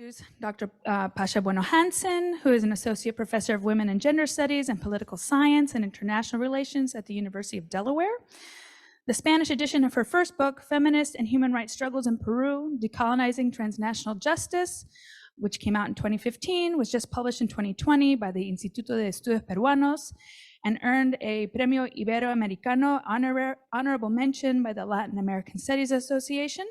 introduce Dr. Pasha Bueno Hansen, who is an associate professor of women and gender studies and political science and international relations at the University of Delaware. The Spanish edition of her first book, Feminist and Human Rights Struggles in Peru, Decolonizing Transnational Justice, which came out in 2015, was just published in 2020 by the Instituto de Estudios Peruanos and earned a Premio Iberoamericano honorable mention by the Latin American Studies Association.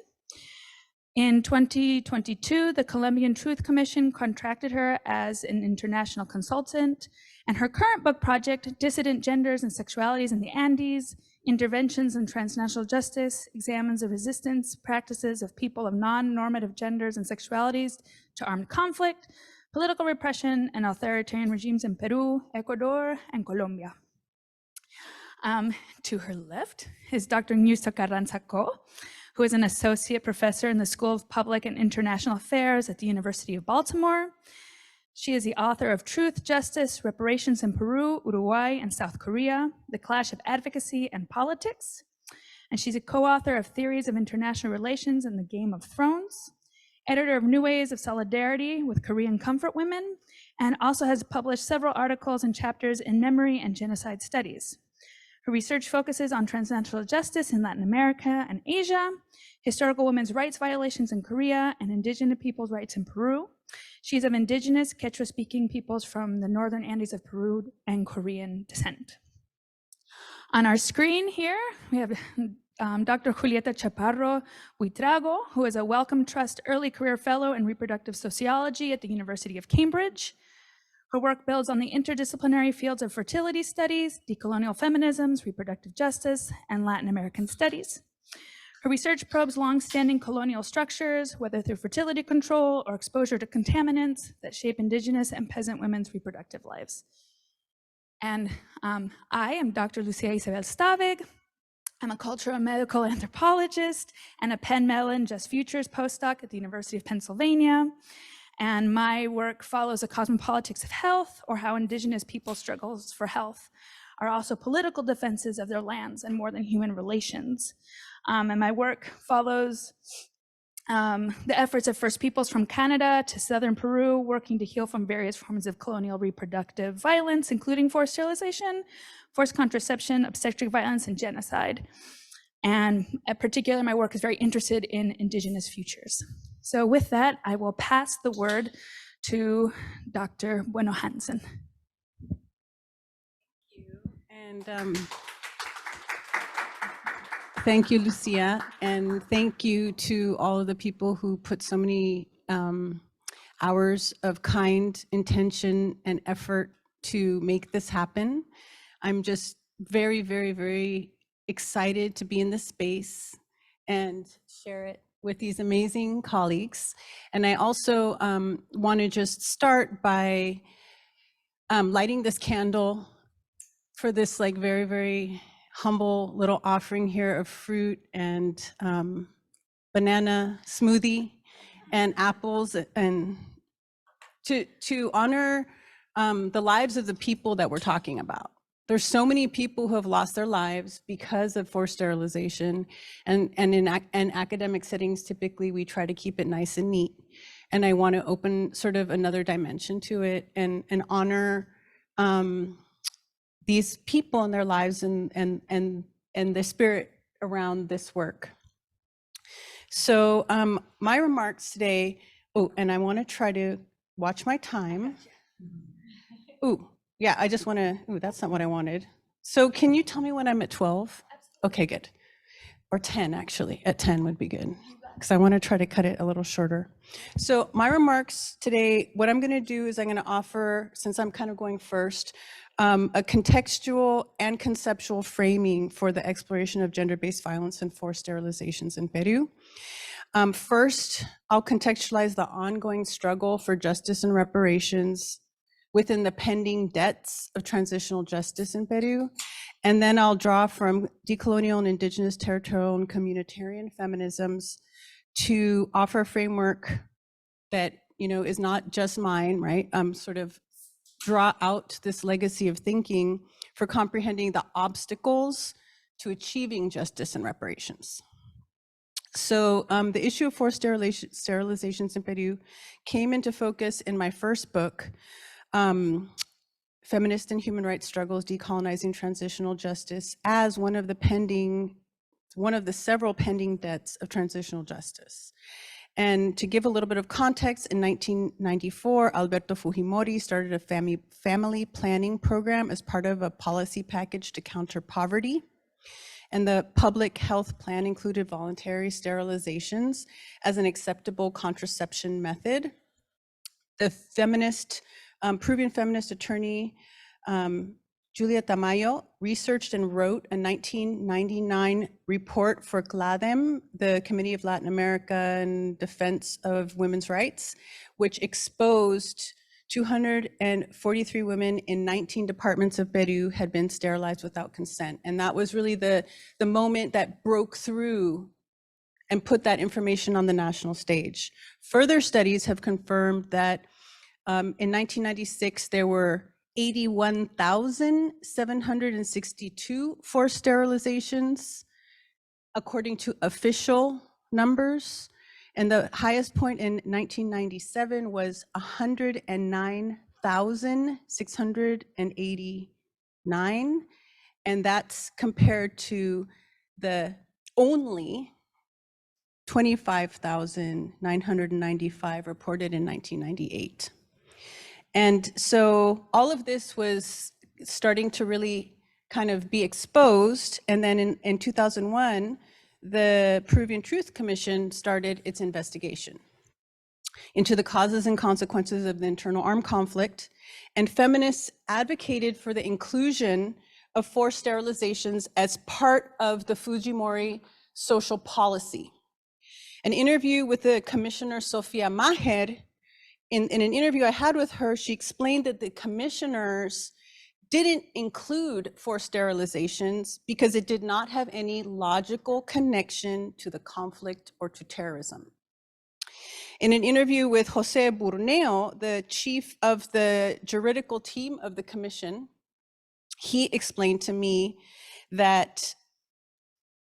In 2022, the Colombian Truth Commission contracted her as an international consultant, and her current book project, Dissident Genders and Sexualities in the Andes, Interventions in Transnational Justice, examines the resistance practices of people of non-normative genders and sexualities to armed conflict, political repression, and authoritarian regimes in Peru, Ecuador, and Colombia. To her left is Dr. Ñusta Carranza-Co, who is an associate professor in the School of Public and International Affairs at the University of Baltimore. She is the author of Truth, Justice, Reparations in Peru, Uruguay, and South Korea, The Clash of Advocacy and Politics. And she's a co-author of Theories of International Relations and the Game of Thrones, editor of New Ways of Solidarity with Korean Comfort Women, and also has published several articles and chapters in Memory and Genocide Studies. Her research focuses on transnational justice in Latin America and Asia, historical women's rights violations in Korea, and indigenous peoples' rights in Peru. She's of indigenous Quechua-speaking peoples from the northern Andes of Peru and Korean descent. On our screen here, we have Dr. Julieta Chaparro Buitrago, who is a Wellcome Trust Early Career Fellow in Reproductive Sociology at the University of Cambridge. Her work builds on the interdisciplinary fields of fertility studies, decolonial feminisms, reproductive justice, and Latin American studies. Her research probes long-standing colonial structures, whether through fertility control or exposure to contaminants that shape indigenous and peasant women's reproductive lives. And I am Dr. Lucia Isabel Stavig. I'm a cultural and medical anthropologist and a Penn Mellon Just Futures postdoc at the University of Pennsylvania. And my work follows the cosmopolitics of health, or how indigenous people's struggles for health are also political defenses of their lands and more than human relations. And my work follows the efforts of First Peoples from Canada to southern Peru, working to heal from various forms of colonial reproductive violence, including forced sterilization, forced contraception, obstetric violence, and genocide. And in particular, my work is very interested in indigenous futures. So with that, I will pass the word to Dr. Bueno Hansen. Thank you. And thank you, Lucia. And thank you to all of the people who put so many hours of kind intention and effort to make this happen. I'm just very, very, very excited to be in this space and share it with these amazing colleagues. And I also want to just start by lighting this candle for this like very, very humble little offering here of fruit and banana smoothie and apples, and to honor the lives of the people that we're talking about. There's so many people who have lost their lives because of forced sterilization, and in academic settings, typically we try to keep it nice and neat. And I want to open sort of another dimension to it and honor these people and their lives and the spirit around this work. So my remarks today, and I want to try to watch my time. Yeah, I just want to, that's not what I wanted. So can you tell me when I'm at 12? Okay, good. Or 10, actually. At 10 would be good, because I want to try to cut it a little shorter. So my remarks today, what I'm going to do is I'm going to offer, since I'm kind of going first, a contextual and conceptual framing for the exploration of gender-based violence and forced sterilizations in Peru. First, I'll contextualize the ongoing struggle for justice and reparations within the pending debts of transitional justice in Peru. And then I'll draw from decolonial and indigenous territorial and communitarian feminisms to offer a framework that, is not just mine, right? Sort of draw out this legacy of thinking for comprehending the obstacles to achieving justice and reparations. So the issue of forced sterilizations in Peru came into focus in my first book, Feminist and Human Rights Struggles, Decolonizing Transitional Justice, as one of the several pending debts of transitional justice. And to give a little bit of context, in 1994, Alberto Fujimori started a family planning program as part of a policy package to counter poverty. And the public health plan included voluntary sterilizations as an acceptable contraception method. The Peruvian feminist attorney, Julia Tamayo, researched and wrote a 1999 report for CLADEM, the Committee of Latin America and Defense of Women's Rights, which exposed 243 women in 19 departments of Peru had been sterilized without consent. And that was really the moment that broke through and put that information on the national stage. Further studies have confirmed that in 1996, there were 81,762 forced sterilizations, according to official numbers. And the highest point in 1997 was 109,689. And that's compared to the only 25,995 reported in 1998. And so all of this was starting to really kind of be exposed. And then in 2001, the Peruvian Truth Commission started its investigation into the causes and consequences of the internal armed conflict. And feminists advocated for the inclusion of forced sterilizations as part of the Fujimori social policy. An interview with the commissioner, Sofia Maher, in an interview I had with her, she explained that the commissioners didn't include forced sterilizations because it did not have any logical connection to the conflict or to terrorism. In an interview with Jose Burneo, the chief of the juridical team of the commission, he explained to me that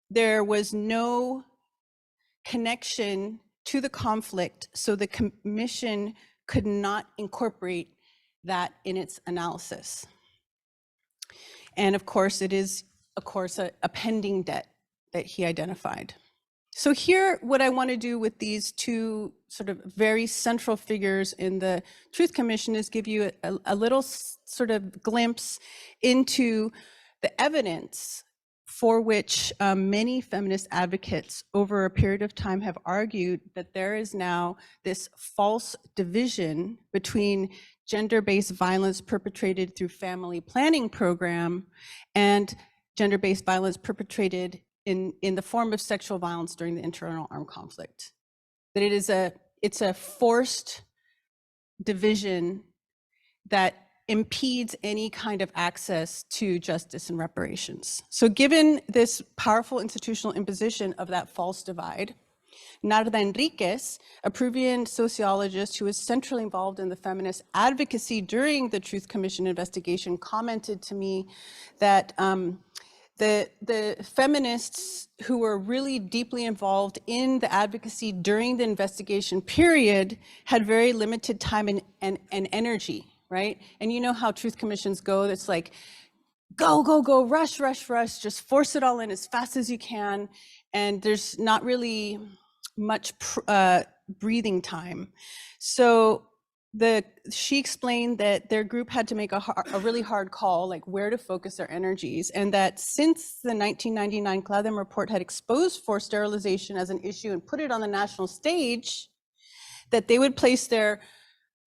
there was no connection to the conflict, so the commission could not incorporate that in its analysis. And of course, it is, of course, a pending debt that he identified. So here, what I want to do with these two sort of very central figures in the Truth Commission is give you a little sort of glimpse into the evidence for which many feminist advocates over a period of time have argued that there is now this false division between gender-based violence perpetrated through family planning program and gender-based violence perpetrated in the form of sexual violence during the internal armed conflict. That it's a forced division that impedes any kind of access to justice and reparations. So given this powerful institutional imposition of that false divide, Narda Enriquez, a Peruvian sociologist who was centrally involved in the feminist advocacy during the Truth Commission investigation, commented to me that the feminists who were really deeply involved in the advocacy during the investigation period had very limited time and energy, right? And you know how truth commissions go, it's like, go, go, go, rush, rush, rush, just force it all in as fast as you can. And there's not really much breathing time. So she explained that their group had to make a really hard call, like where to focus their energies, and that since the 1999 CLADEM report had exposed forced sterilization as an issue and put it on the national stage, that they would place their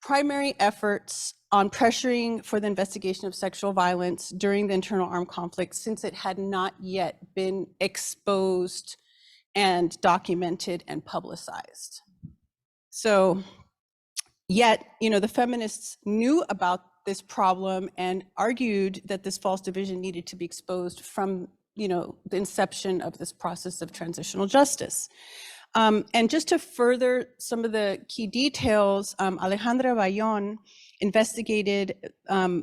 primary efforts on pressuring for the investigation of sexual violence during the internal armed conflict, since it had not yet been exposed and documented and publicized. So yet, the feminists knew about this problem and argued that this false division needed to be exposed from, the inception of this process of transitional justice. And just to further some of the key details, Alejandra Bayón investigated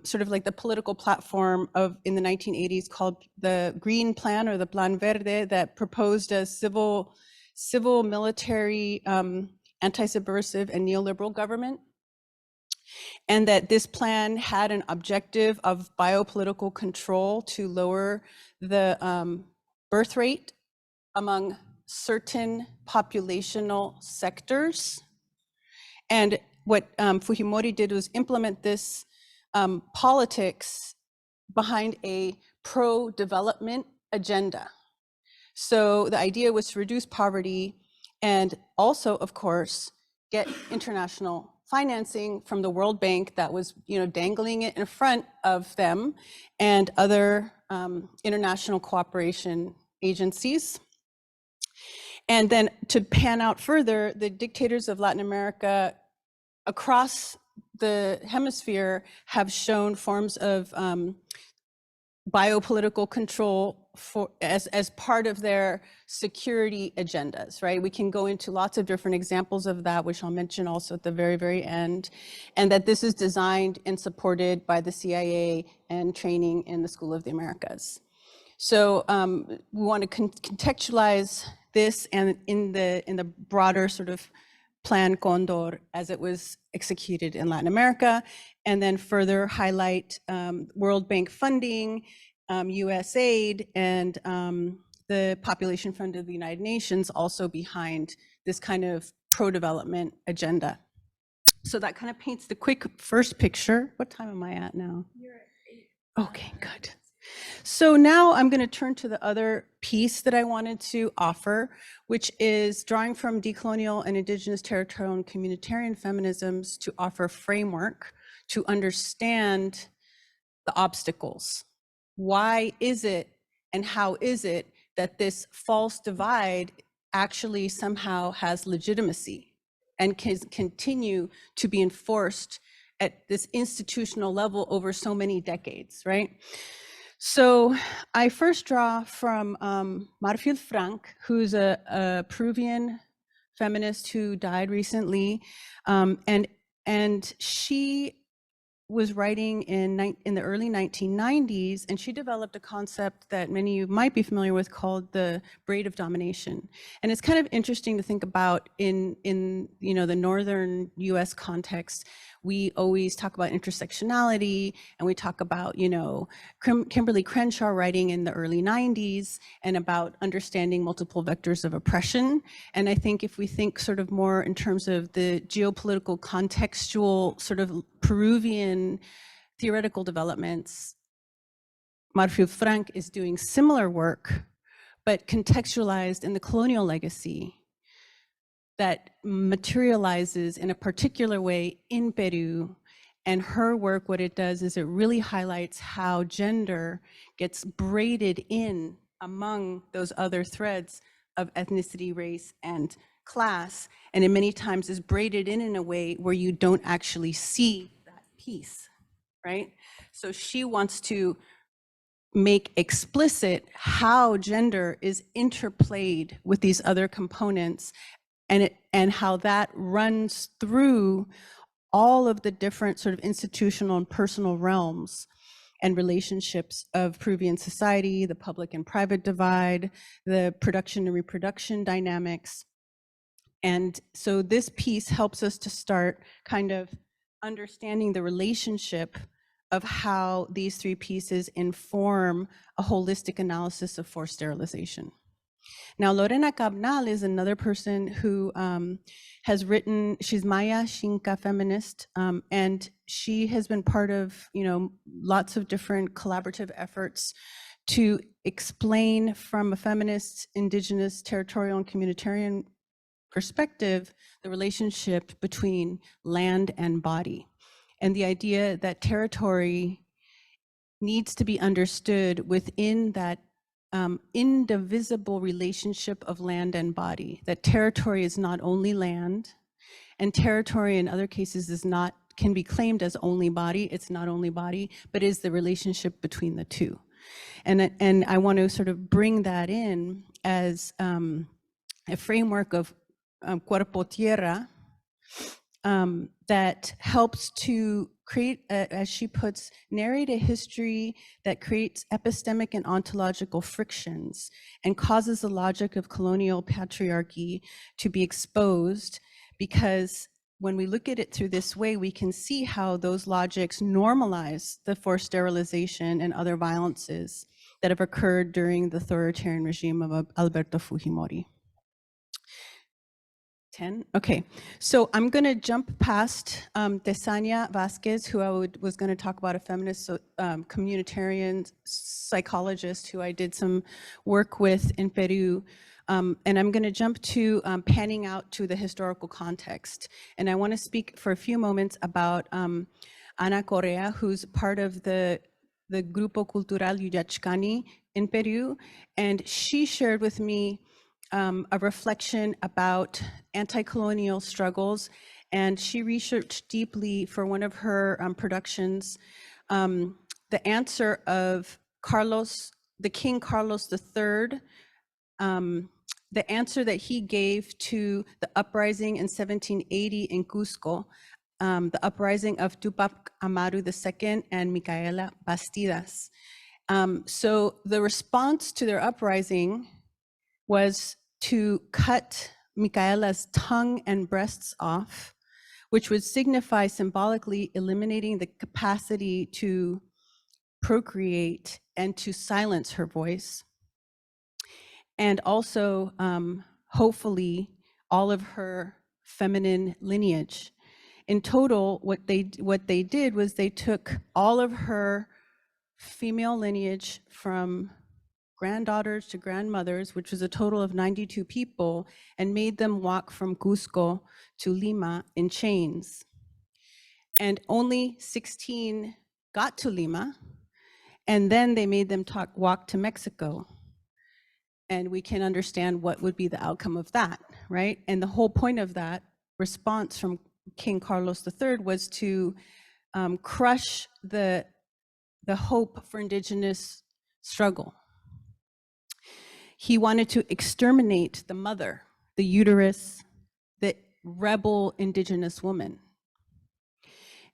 sort of like the political platform in the 1980s called the Green Plan or the Plan Verde, that proposed a civil civil, military, anti-subversive, and neoliberal government, and that this plan had an objective of biopolitical control to lower the birth rate among certain populational sectors. And what Fujimori did was implement this politics behind a pro-development agenda. So the idea was to reduce poverty and also, of course, get international financing from the World Bank that was, dangling it in front of them and other international cooperation agencies. And then to pan out further, the dictators of Latin America across the hemisphere have shown forms of biopolitical control as part of their security agendas, right? We can go into lots of different examples of that, which I'll mention also at the very, very end, and that this is designed and supported by the CIA and training in the School of the Americas. So we want to contextualize this and in the broader sort of Plan Condor as it was executed in Latin America, and then further highlight World Bank funding, US aid, and the Population Fund of the United Nations also behind this kind of pro-development agenda. So that kind of paints the quick first picture. What time am I at now? You're at 8. Okay, good. So now I'm going to turn to the other piece that I wanted to offer, which is drawing from decolonial and indigenous, territorial, and communitarian feminisms to offer a framework to understand the obstacles. Why is it and how is it that this false divide actually somehow has legitimacy and can continue to be enforced at this institutional level over so many decades, right? So I first draw from Marfil Frank, who's a Peruvian feminist who died recently, and she was writing in the early 1990s, and she developed a concept that many of you might be familiar with called the braid of domination. And it's kind of interesting to think about in the northern US context. We always talk about intersectionality, and we talk about, Kimberly Crenshaw writing in the early 90s and about understanding multiple vectors of oppression. And I think if we think sort of more in terms of the geopolitical contextual sort of Peruvian theoretical developments, Marfil Frank is doing similar work, but contextualized in the colonial legacy that materializes in a particular way in Peru. And her work, what it does is it really highlights how gender gets braided in among those other threads of ethnicity, race, and class, and it many times is braided in a way where you don't actually see that piece, right? So she wants to make explicit how gender is interplayed with these other components, and how that runs through all of the different sort of institutional and personal realms and relationships of Peruvian society, the public and private divide, the production and reproduction dynamics. And so this piece helps us to start kind of understanding the relationship of how these three pieces inform a holistic analysis of forced sterilization. Now, Lorena Cabnal is another person who has written, she's Maya Xinca feminist, and she has been part of, lots of different collaborative efforts to explain from a feminist, indigenous, territorial, and communitarian perspective, the relationship between land and body. And the idea that territory needs to be understood within that indivisible relationship of land and body, that territory is not only land, and territory in other cases can be claimed as only body. It's not only body, but is the relationship between the two. And I want to sort of bring that in as a framework of cuerpo tierra, that helps to create, as she puts, narrate a history that creates epistemic and ontological frictions and causes the logic of colonial patriarchy to be exposed, because when we look at it through this way, we can see how those logics normalize the forced sterilization and other violences that have occurred during the authoritarian regime of Alberto Fujimori. 10? Okay, so I'm going to jump past Tesania Vasquez, who was going to talk about, a feminist communitarian psychologist who I did some work with in Peru. And I'm going to jump to panning out to the historical context. And I want to speak for a few moments about Ana Correa, who's part of the Grupo Cultural Yuyachcani in Peru. And she shared with me a reflection about anti-colonial struggles, and she researched deeply for one of her productions the answer of the King Carlos III, the answer that he gave to the uprising in 1780 in Cusco, the uprising of Tupac Amaru II and Micaela Bastidas. So the response to their uprising was to cut Micaela's tongue and breasts off, which would signify symbolically eliminating the capacity to procreate and to silence her voice. And also, hopefully, all of her feminine lineage. In total, what they did was they took all of her female lineage from granddaughters to grandmothers, which was a total of 92 people, and made them walk from Cusco to Lima in chains. And only 16 got to Lima, and then they made them walk to Mexico. And we can understand what would be the outcome of that, right? And the whole point of that response from King Carlos III was to crush the hope for indigenous struggle. He wanted to exterminate the mother, the uterus, the rebel indigenous woman.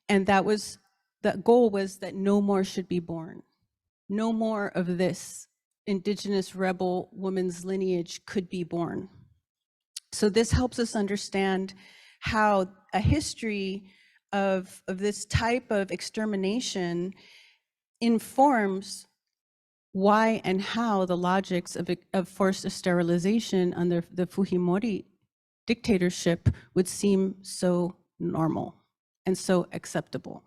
And that was, the goal was that no more should be born. No more of this indigenous rebel woman's lineage could be born. So this helps us understand how a history of this type of extermination informs why and how the logics of forced sterilization under the Fujimori dictatorship would seem so normal and so acceptable.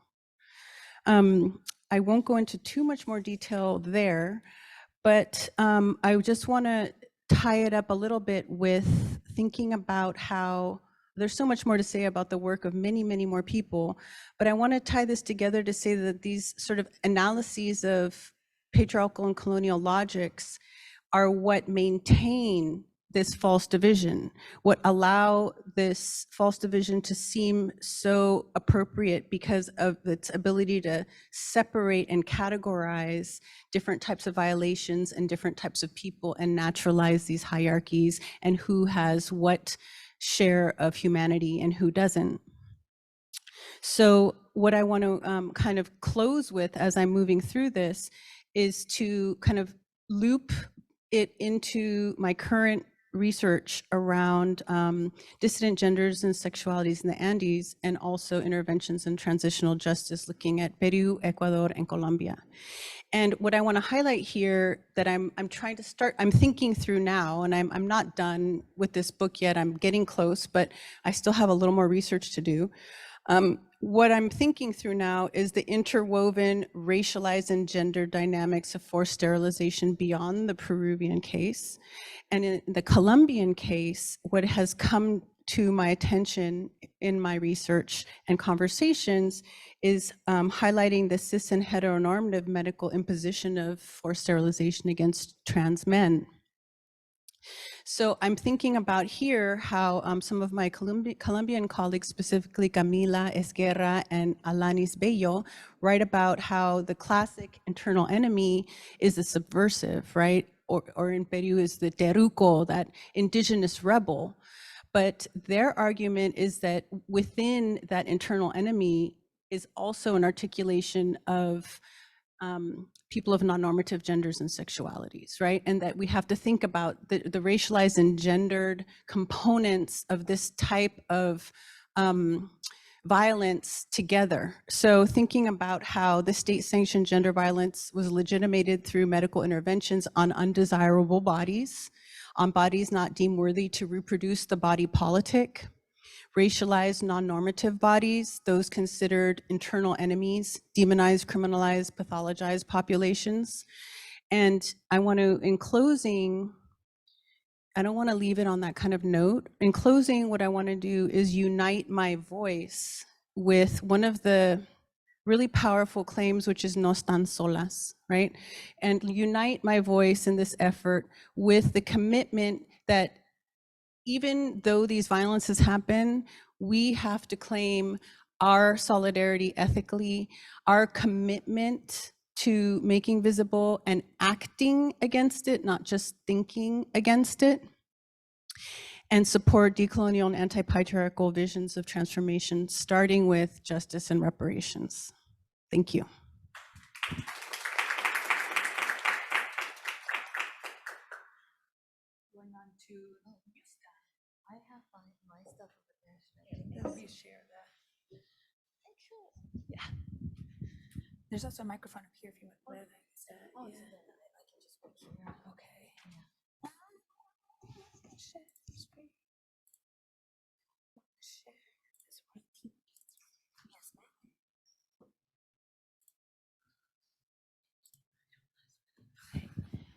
I won't go into too much more detail there, but I just want to tie it up a little bit with thinking about how there's so much more to say about the work of many, many more people, but I want to tie this together to say that these sort of analyses of patriarchal and colonial logics are what maintain this false division, what allow this false division to seem so appropriate because of its ability to separate and categorize different types of violations and different types of people and naturalize these hierarchies and who has what share of humanity and who doesn't. So what I want to kind of close with as I'm moving through this is to kind of loop it into my current research around dissident genders and sexualities in the Andes, and also interventions in transitional justice, looking at Peru, Ecuador, and Colombia. And what I want to highlight here that I'm trying to start, I'm thinking through now, and I'm not done with this book yet, I'm getting close, but I still have a little more research to do. What I'm thinking through now is the interwoven racialized and gender dynamics of forced sterilization beyond the Peruvian case. And in the Colombian case, what has come to my attention in my research and conversations is highlighting the cis and heteronormative medical imposition of forced sterilization against trans men. So I'm thinking about here how some of my Colombian colleagues, specifically Camila Esguerra and Alanis Bello, write about how the classic internal enemy is the subversive, right? Or in Peru is the teruco, that indigenous rebel. But their argument is that within that internal enemy is also an articulation of people of non-normative genders and sexualities, right? And that we have to think about the racialized and gendered components of this type of violence together. So thinking about how the state-sanctioned gender violence was legitimated through medical interventions on undesirable bodies, on bodies not deemed worthy to reproduce the body politic, racialized, non-normative bodies, those considered internal enemies, demonized, criminalized, pathologized populations. And I want to, in closing, I don't want to leave it on that kind of note. In closing, what I want to do is unite my voice with one of the really powerful claims, which is no están solas, right? And unite my voice in this effort with the commitment that even though these violences happen, we have to claim our solidarity ethically, our commitment to making visible and acting against it, not just thinking against it, and support decolonial and anti-patriarchal visions of transformation, starting with justice and reparations. Thank you. Going on to I have my stuff over there. Let me share that. Yeah. There's also a microphone up here if you want. Like I said. Oh, Yeah. so then I can just put here. Okay. Yeah. Share screen. Share this one. Yes, ma'am.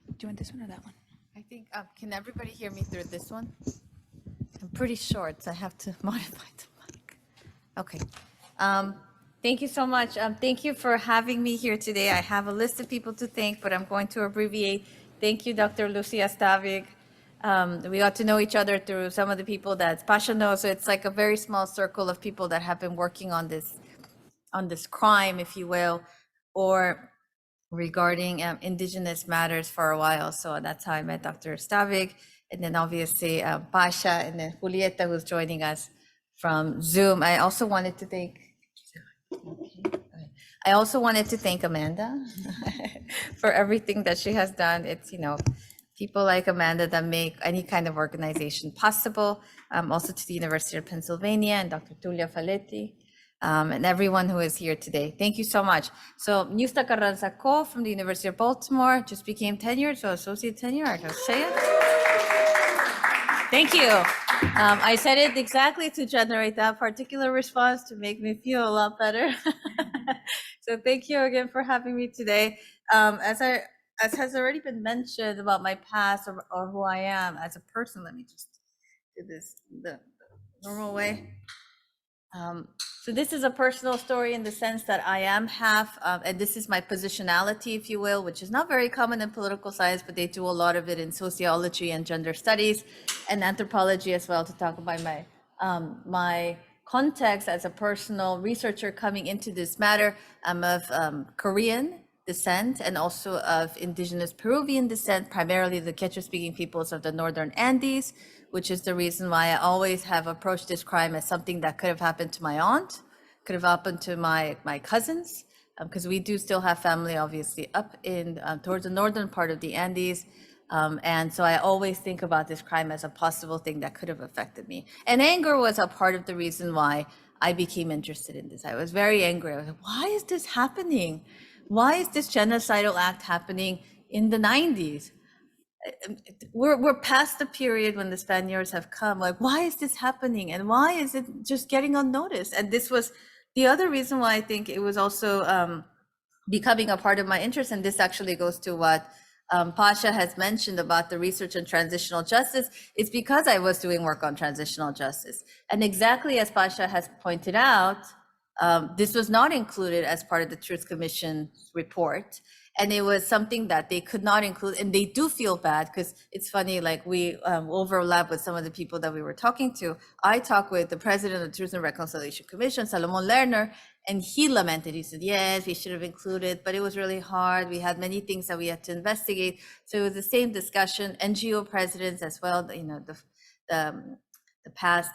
Do you want this one or that one? I think, can everybody hear me through this one? I'm pretty short, so I have to modify the mic. Okay. Thank you so much. Thank you for having me here today. I have a list of people to thank, but I'm going to abbreviate. Thank you, Dr. Lucia Stavig. We got to know each other through some of the people that Pasha knows. So it's like a very small circle of people that have been working on this crime, if you will, or regarding indigenous matters for a while. So that's how I met Dr. Stavig. And then obviously Pasha and then Julieta, who's joining us from Zoom. I also wanted to thank Amanda for everything that she has done. It's, people like Amanda that make any kind of organization possible. Also to the University of Pennsylvania and Dr. Tulia Faletti. And everyone who is here today. Thank you so much. So Niusta Carranza-Co from the University of Baltimore just became tenured, so associate tenure, I can say it. Thank you. I said it exactly to generate that particular response to make me feel a lot better. So thank you again for having me today. As has already been mentioned about my past or who I am as a person, let me just do this the normal way. So this is a personal story in the sense that I am half, and this is my positionality, if you will, which is not very common in political science, but they do a lot of it in sociology and gender studies and anthropology as well, to talk about my context as a personal researcher coming into this matter. I'm of Korean descent and also of indigenous Peruvian descent, primarily the Quechua-speaking peoples of the Northern Andes, which is the reason why I always have approached this crime as something that could have happened to my aunt, could have happened to my cousins, because we do still have family, obviously, up in towards the northern part of the Andes. And so I always think about this crime as a possible thing that could have affected me. And anger was a part of the reason why I became interested in this. I was very angry. I was like, why is this happening? Why is this genocidal act happening in the 90s? We're past the period when the Spaniards have come. Like, why is this happening? And why is it just getting unnoticed? And this was the other reason why I think it was also becoming a part of my interest. And this actually goes to what Pasha has mentioned about the research in transitional justice. It's because I was doing work on transitional justice. And exactly as Pasha has pointed out, this was not included as part of the Truth Commission report. And it was something that they could not include, and they do feel bad because it's funny, like we overlap with some of the people that we were talking to. I talked with the president of the Truth and Reconciliation Commission, Salomon Lerner, and he lamented. He said, yes, we should have included, but it was really hard. We had many things that we had to investigate. So it was the same discussion. NGO presidents as well, the past.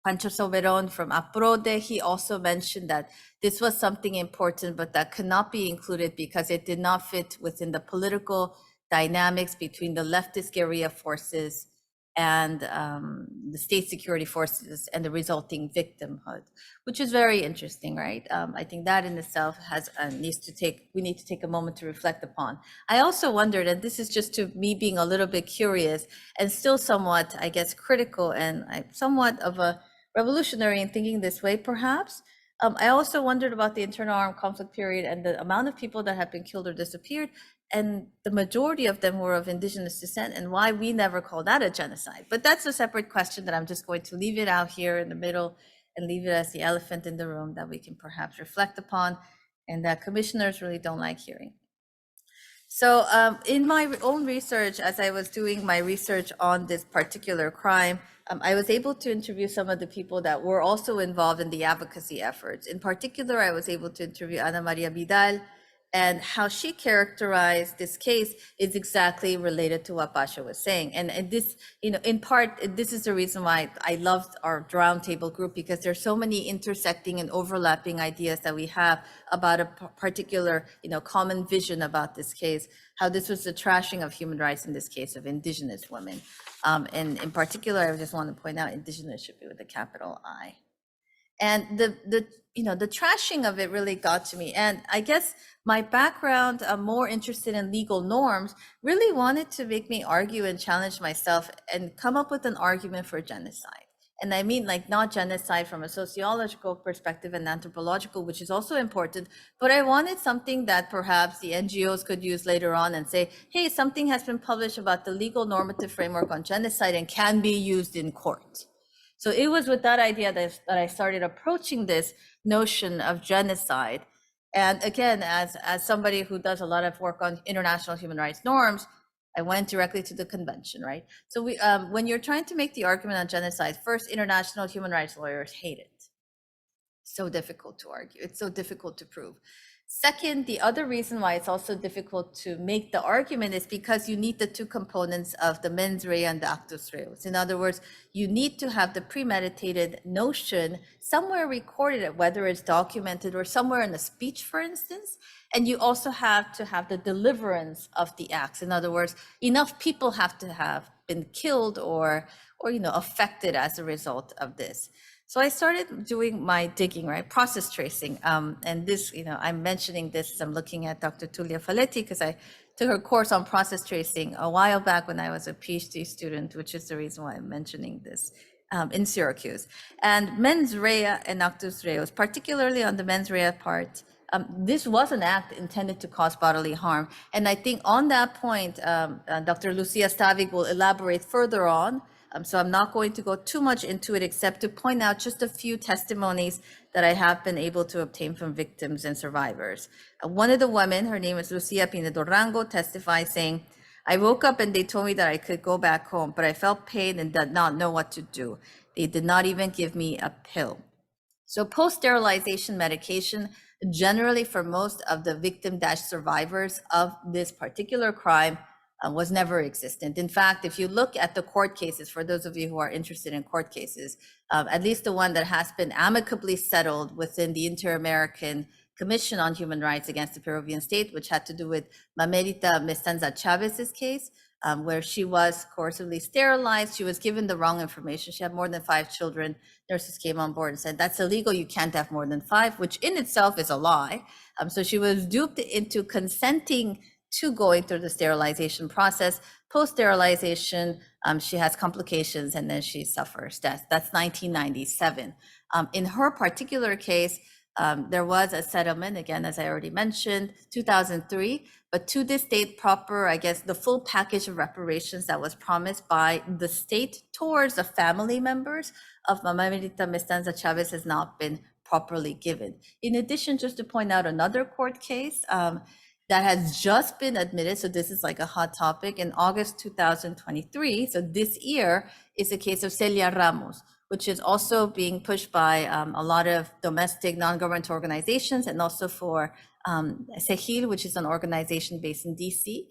Pancho Soberon from APRODE, he also mentioned that this was something important, but that could not be included because it did not fit within the political dynamics between the leftist guerrilla forces and the state security forces and the resulting victimhood, which is very interesting, right? I think that in itself has we need to take a moment to reflect upon. I also wondered, and this is just to me being a little bit curious and still somewhat, I guess, critical and somewhat of a revolutionary in thinking this way, perhaps. I also wondered about the internal armed conflict period and the amount of people that have been killed or disappeared, and the majority of them were of indigenous descent, and why we never call that a genocide. But that's a separate question that I'm just going to leave it out here in the middle and leave it as the elephant in the room that we can perhaps reflect upon and that commissioners really don't like hearing. So in my own research, as I was doing my research on this particular crime, I was able to interview some of the people that were also involved in the advocacy efforts. In particular, I was able to interview Ana Maria Vidal, and how she characterized this case is exactly related to what Basha was saying. And this, in part, this is the reason why I loved our roundtable group, because there's so many intersecting and overlapping ideas that we have about a particular, common vision about this case, how this was the trashing of human rights in this case of indigenous women. And in particular, I just want to point out indigenous should be with a capital I. And the trashing of it really got to me. And I guess my background, I'm more interested in legal norms, really wanted to make me argue and challenge myself and come up with an argument for genocide. And I mean, like, not genocide from a sociological perspective and anthropological, which is also important, but I wanted something that perhaps the NGOs could use later on and say, hey, something has been published about the legal normative framework on genocide and can be used in court. So it was with that idea that I started approaching this notion of genocide. And again, as somebody who does a lot of work on international human rights norms, I went directly to the convention, right? So when you're trying to make the argument on genocide, first, international human rights lawyers hate it. So difficult to argue. It's so difficult to prove. Second, the other reason why it's also difficult to make the argument is because you need the two components of the mens rea and the actus reus. In other words, you need to have the premeditated notion somewhere recorded, whether it's documented or somewhere in a speech, for instance. And you also have to have the deliverance of the acts. In other words, enough people have to have been killed or affected as a result of this. So I started doing my digging, right, process tracing. And this, I'm mentioning this, I'm looking at Dr. Tulia Faletti because I took her course on process tracing a while back when I was a PhD student, which is the reason why I'm mentioning this in Syracuse. And mens rea and actus reus, particularly on the mens rea part, this was an act intended to cause bodily harm. And I think on that point, Dr. Lucia Stavig will elaborate further on. So I'm not going to go too much into it, except to point out just a few testimonies that I have been able to obtain from victims and survivors. One of the women, her name is Lucia Pinedo Rango, testified saying, I woke up and they told me that I could go back home, but I felt pain and did not know what to do. They did not even give me a pill. So post-sterilization medication, generally for most of the victim-survivors of this particular crime, was never existent. In fact, if you look at the court cases, for those of you who are interested in court cases, at least the one that has been amicably settled within the Inter-American Commission on Human Rights against the Peruvian state, which had to do with Mamerita Mestanza Chavez's case, where she was coercively sterilized. She was given the wrong information. She had more than 5 children. Nurses came on board and said, that's illegal. You can't have more than 5, which in itself is a lie. So she was duped into consenting to going through the sterilization process. Post-sterilization, she has complications and then she suffers death. That's 1997. In her particular case, there was a settlement, again, as I already mentioned, 2003, but to this date proper, I guess the full package of reparations that was promised by the state towards the family members of Mamerita Mestanza Chavez has not been properly given. In addition, just to point out another court case, that has just been admitted, so this is like a hot topic, in August 2023, so this year, is the case of Celia Ramos, which is also being pushed by a lot of domestic non-government organizations and also for CEGIL, which is an organization based in DC.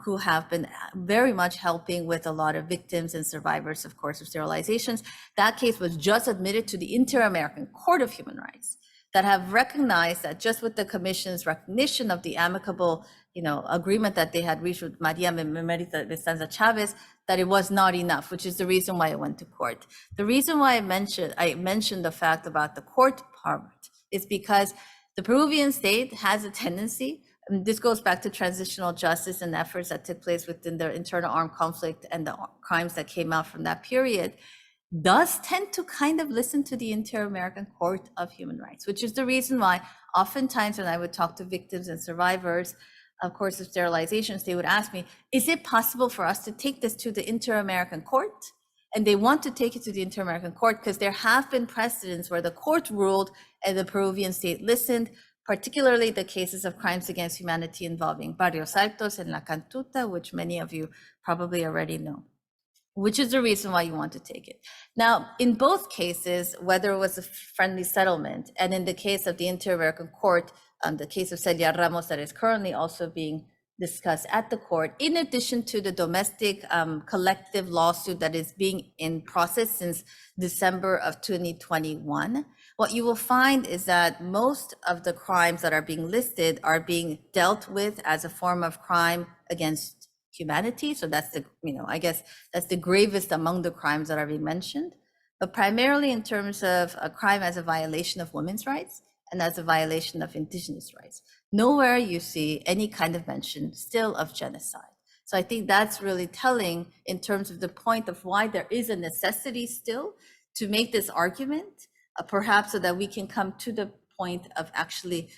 who have been very much helping with a lot of victims and survivors, of course, of sterilizations. That case was just admitted to the Inter-American Court of Human Rights, that have recognized that just with the Commission's recognition of the amicable, agreement that they had reached with Maria Merita Vicenza Chavez, that it was not enough, which is the reason why it went to court. The reason why I mentioned the fact about the court part is because the Peruvian state has a tendency, and this goes back to transitional justice and efforts that took place within the internal armed conflict and the crimes that came out from that period, does tend to kind of listen to the Inter-American Court of Human Rights, which is the reason why oftentimes when I would talk to victims and survivors, of course, of sterilizations, they would ask me, is it possible for us to take this to the Inter-American Court? And they want to take it to the Inter-American Court because there have been precedents where the court ruled and the Peruvian state listened, particularly the cases of crimes against humanity involving Barrios Altos and La Cantuta, which many of you probably already know, which is the reason why you want to take it. Now, in both cases, whether it was a friendly settlement, and in the case of the Inter-American Court, the case of Celia Ramos that is currently also being discussed at the court, in addition to the domestic collective lawsuit that is being in process since December of 2021, what you will find is that most of the crimes that are being listed are being dealt with as a form of crime against humanity. So that's the, I guess that's the gravest among the crimes that are being mentioned, but primarily in terms of a crime as a violation of women's rights and as a violation of indigenous rights. Nowhere you see any kind of mention still of genocide. So I think that's really telling in terms of the point of why there is a necessity still to make this argument, perhaps so that we can come to the point of actually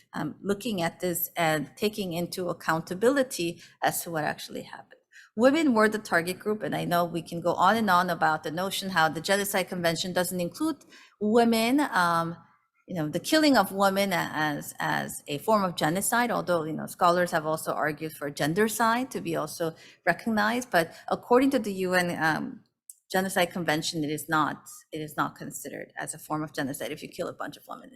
looking at this and taking into accountability as to what actually happened. Women were the target group, and I know we can go on and on about the notion how the Genocide Convention doesn't include women, the killing of women as a form of genocide, although scholars have also argued for gendercide to be also recognized. But according to the UN Genocide Convention, it is not considered as a form of genocide if you kill a bunch of women.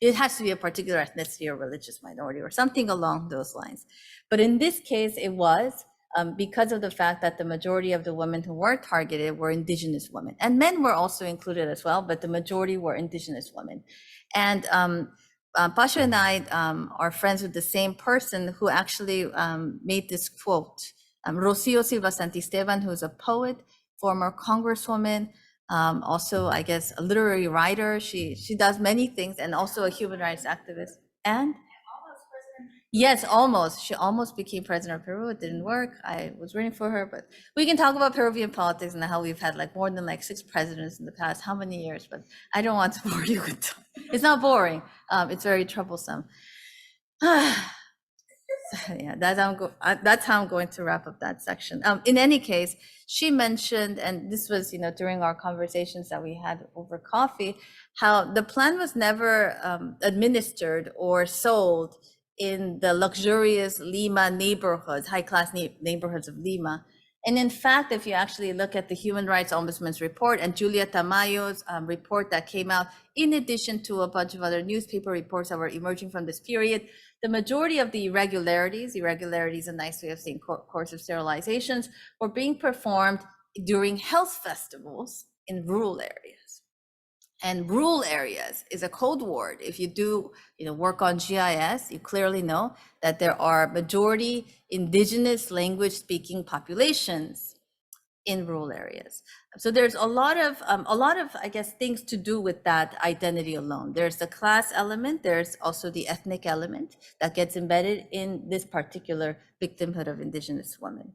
It has to be a particular ethnicity or religious minority or something along those lines. But in this case, it was because of the fact that the majority of the women who were targeted were indigenous women, and men were also included as well, but the majority were indigenous women. And Pasha and I are friends with the same person who actually made this quote. Rocio Silva Santisteban, who's a poet, former congresswoman, also, I guess, a literary writer. She does many things, and also a human rights activist. And yes, almost. She almost became president of Peru. It didn't work. I was rooting for her, but we can talk about Peruvian politics and how we've had more than 6 presidents in the past how many years, but I don't want to bore you with them. It's not boring. It's very troublesome. Yeah, that's how I'm going to wrap up that section. In any case, she mentioned, and this was, during our conversations that we had over coffee, how the plan was never administered or sold in the luxurious Lima neighborhoods, high-class neighborhoods of Lima. And in fact, if you actually look at the Human Rights Ombudsman's report and Julia Tamayo's report that came out, in addition to a bunch of other newspaper reports that were emerging from this period, the majority of the irregularities, a nice way of saying course of sterilizations, were being performed during health festivals in rural areas. And rural areas is a code word. If you do work on GIS, you clearly know that there are majority indigenous language speaking populations in rural areas. So there's a lot of I guess things to do with that identity alone. There's the class element, there's also the ethnic element that gets embedded in this particular victimhood of indigenous women.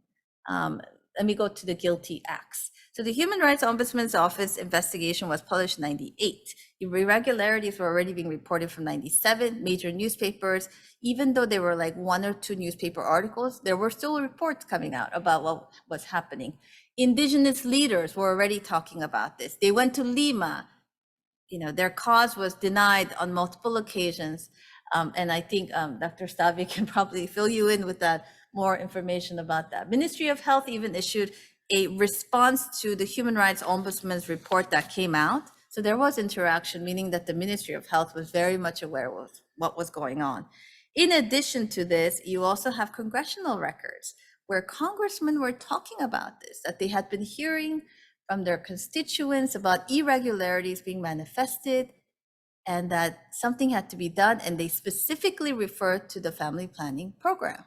Let me go to the guilty acts. So the Human Rights Ombudsman's Office investigation was published in 98. Irregularities were already being reported from 97, major newspapers. Even though there were 1 or 2 newspaper articles, there were still reports coming out about what was happening. Indigenous leaders were already talking about this. They went to Lima. Their cause was denied on multiple occasions. And I think Dr. Stavi can probably fill you in with that more information about that. Ministry of Health even issued a response to the Human Rights Ombudsman's report that came out. So there was interaction, meaning that the Ministry of Health was very much aware of what was going on. In addition to this, you also have congressional records where congressmen were talking about this, that they had been hearing from their constituents about irregularities being manifested and that something had to be done. And they specifically referred to the family planning program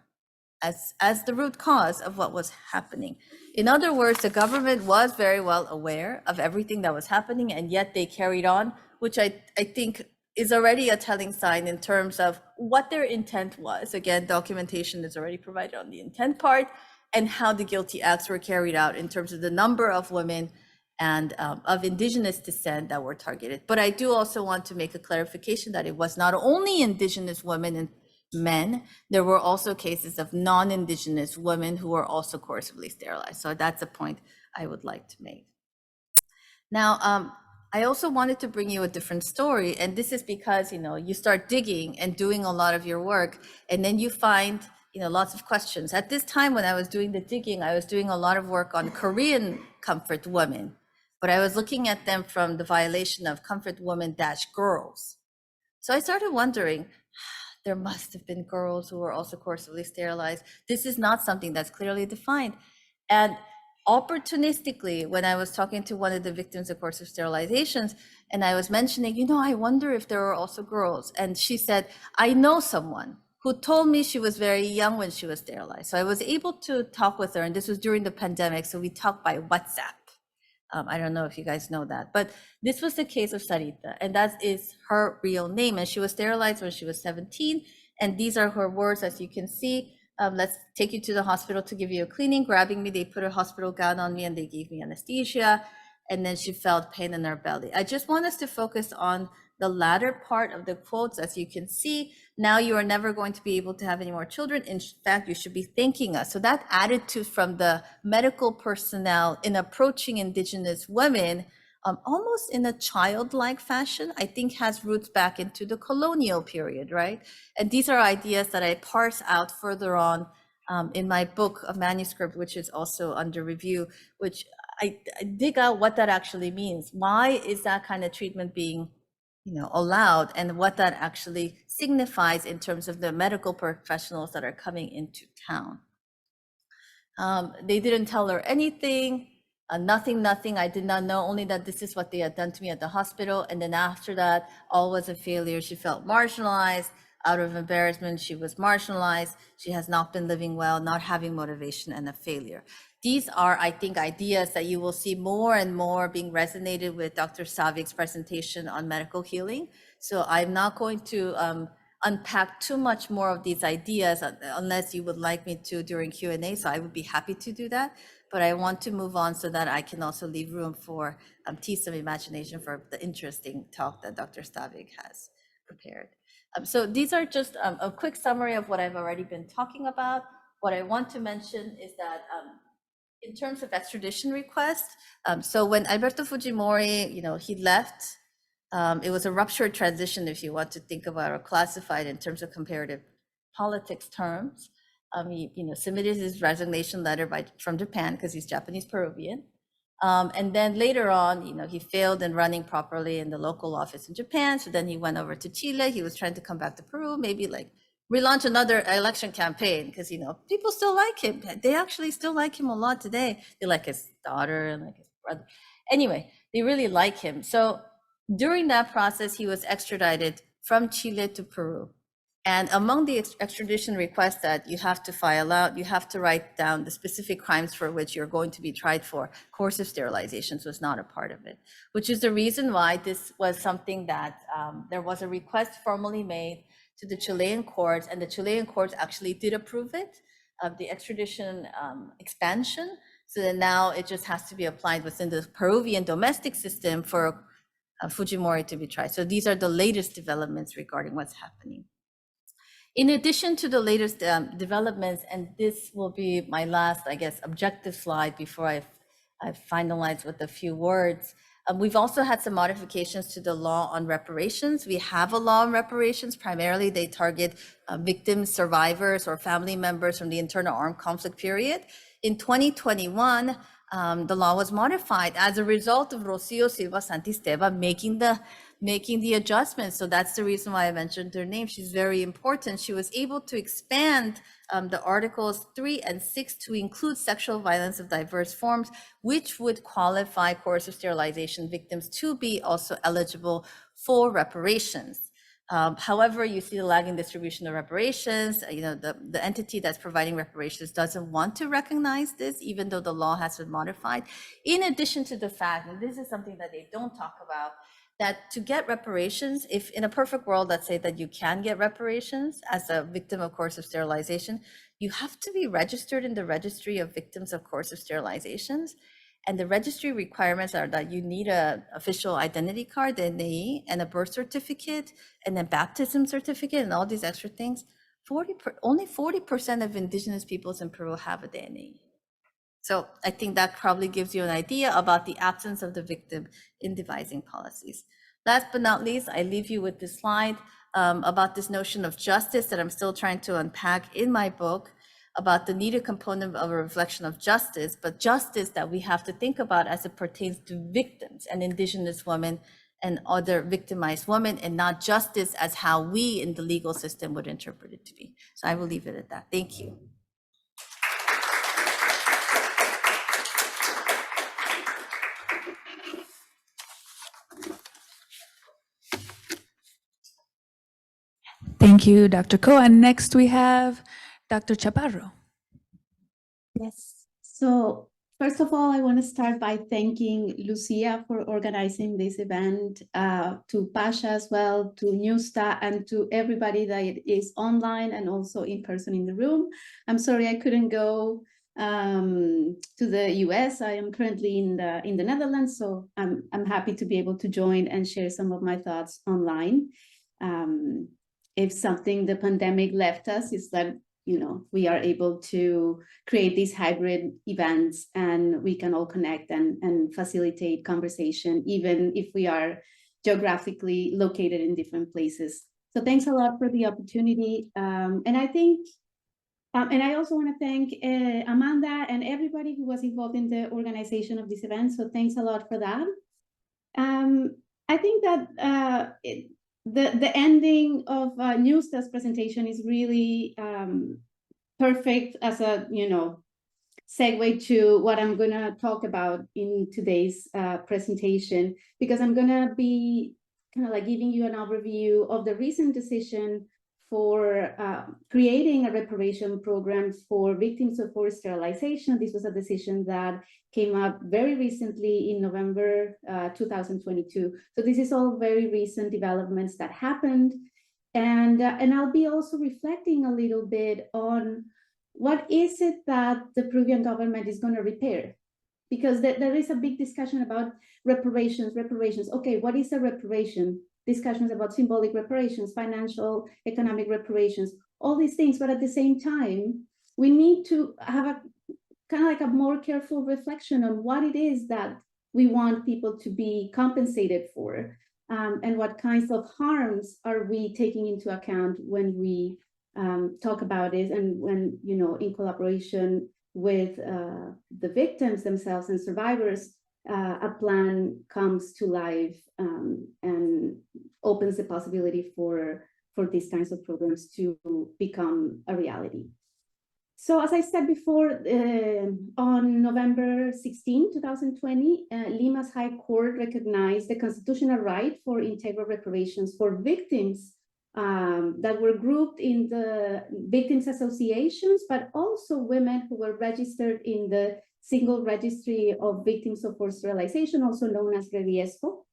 as the root cause of what was happening. In other words, the government was very well aware of everything that was happening, and yet they carried on, which I think is already a telling sign in terms of what their intent was. Again, documentation is already provided on the intent part and how the guilty acts were carried out in terms of the number of women and of indigenous descent that were targeted. But I do also want to make a clarification that it was not only indigenous women and men, there were also cases of non-indigenous women who were also coercively sterilized. So that's a point I would like to make. Now, I also wanted to bring you a different story, and this is because, you start digging and doing a lot of your work, and then you find, lots of questions. At this time, when I was doing the digging, I was doing a lot of work on Korean comfort women, but I was looking at them from the violation of comfort women-girls. So I started wondering, there must have been girls who were also coercively sterilized. This is not something that's clearly defined. And opportunistically, when I was talking to one of the victims of coercive sterilizations, and I was mentioning, I wonder if there were also girls. And she said, I know someone who told me she was very young when she was sterilized. So I was able to talk with her, and this was during the pandemic, so we talked by WhatsApp. I don't know if you guys know that, but this was the case of Sarita, and that is her real name. And she was sterilized when she was 17. And these are her words, as you can see. Let's take you to the hospital to give you a cleaning. Grabbing me, they put a hospital gown on me and they gave me anesthesia. And then she felt pain in her belly. I just want us to focus on the latter part of the quotes. As you can see, now you are never going to be able to have any more children. In fact, you should be thanking us. So that attitude from the medical personnel in approaching indigenous women, almost in a childlike fashion, I think has roots back into the colonial period, right? And these are ideas that I parse out further on in my book, a manuscript, which is also under review, which I dig out what that actually means. Why is that kind of treatment being allowed, and what that actually signifies in terms of the medical professionals that are coming into town. They didn't tell her anything, nothing. I did not know, only that this is what they had done to me at the hospital. And then after that, all was a failure. She felt marginalized. Out of embarrassment, she was marginalized. She has not been living well, not having motivation, and a failure. These are, I think, ideas that you will see more and more being resonated with Dr. Savik's presentation on medical healing. So I'm not going to unpack too much more of these ideas unless you would like me to during Q&A. So I would be happy to do that. But I want to move on so that I can also leave room for tease some imagination for the interesting talk that Dr. Stavik has prepared. So these are just a quick summary of what I've already been talking about. What I want to mention is that in terms of extradition request, so when Alberto Fujimori, he left, it was a ruptured transition, if you want to think about or classified in terms of comparative politics terms. He submitted his resignation letter from Japan because he's Japanese Peruvian. And then later on, he failed in running properly in the local office in Japan. So then he went over to Chile. He was trying to come back to Peru, maybe like relaunch another election campaign because, people still like him. They actually still like him a lot today. They like his daughter and like his brother. Anyway, they really like him. So during that process, he was extradited from Chile to Peru. And among the extradition requests that you have to file out, you have to write down the specific crimes for which you're going to be tried for. Coercive sterilizations was not a part of it, which is the reason why this was something that there was a request formally made to the Chilean courts, and the Chilean courts actually did approve it, the extradition expansion. So that now it just has to be applied within the Peruvian domestic system for Fujimori to be tried. So these are the latest developments regarding what's happening. In addition to the latest developments, and this will be my last, I guess, objective slide before I finalize with a few words, we've also had some modifications to the law on reparations. We have a law on reparations. Primarily, they target victims, survivors, or family members from the internal armed conflict period. In 2021, the law was modified as a result of Rocio Silva Santisteban making the making the adjustments. So that's the reason why I mentioned her name. She's very important. She was able to expand the Articles 3 and 6 to include sexual violence of diverse forms, which would qualify coercive sterilization victims to be also eligible for reparations. However, you see the lagging distribution of reparations. The entity that's providing reparations doesn't want to recognize this, even though the law has been modified. In addition to the fact, and this is something that they don't talk about, that to get reparations, if in a perfect world, let's say that you can get reparations as a victim of coercive sterilization, you have to be registered in the registry of victims of coercive sterilizations. And the registry requirements are that you need an official identity card, the NAE, and a birth certificate, and a baptism certificate, and all these extra things. Only 40% of indigenous peoples in Peru have a DNAE. So I think that probably gives you an idea about the absence of the victim in devising policies. Last but not least, I leave you with this slide about this notion of justice that I'm still trying to unpack in my book, about the needed component of a reflection of justice, but justice that we have to think about as it pertains to victims and indigenous women and other victimized women, and not justice as how we in the legal system would interpret it to be. So I will leave it at that. Thank you. Thank you, Dr. Ko. And next we have Dr. Chaparro. Yes. So first of all, I want to start by thanking Lucia for organizing this event, to Pasha as well, to Newsta, and to everybody that is online and also in person in the room. I'm sorry I couldn't go to the US. I am currently in the Netherlands, so I'm happy to be able to join and share some of my thoughts online. If something the pandemic left us is that we are able to create these hybrid events and we can all connect and facilitate conversation, even if we are geographically located in different places. So thanks a lot for the opportunity. And I think, and I also want to thank Amanda and everybody who was involved in the organization of this event. So thanks a lot for that. I think that the ending of Newsta's presentation is really perfect as a segue to what I'm going to talk about in today's presentation, because I'm going to be kind of like giving you an overview of the recent decision for creating a reparation program for victims of forced sterilization. This was a decision that came up very recently in November 2022. So this is all very recent developments that happened. And I'll be also reflecting a little bit on what is it that the Peruvian government is going to repair? Because there is a big discussion about reparations. Okay, what is a reparation? Discussions about symbolic reparations, financial, economic reparations, all these things. But at the same time, we need to have a kind of like a more careful reflection on what it is that we want people to be compensated for, and what kinds of harms are we taking into account when we talk about it, and when, in collaboration with the victims themselves and survivors, a plan comes to life and opens the possibility for these kinds of programs to become a reality. So as I said before, on November 16, 2020, Lima's High Court recognized the constitutional right for integral reparations for victims that were grouped in the victims associations, but also women who were registered in the single registry of victims of forced sterilization, also known as Reviesco.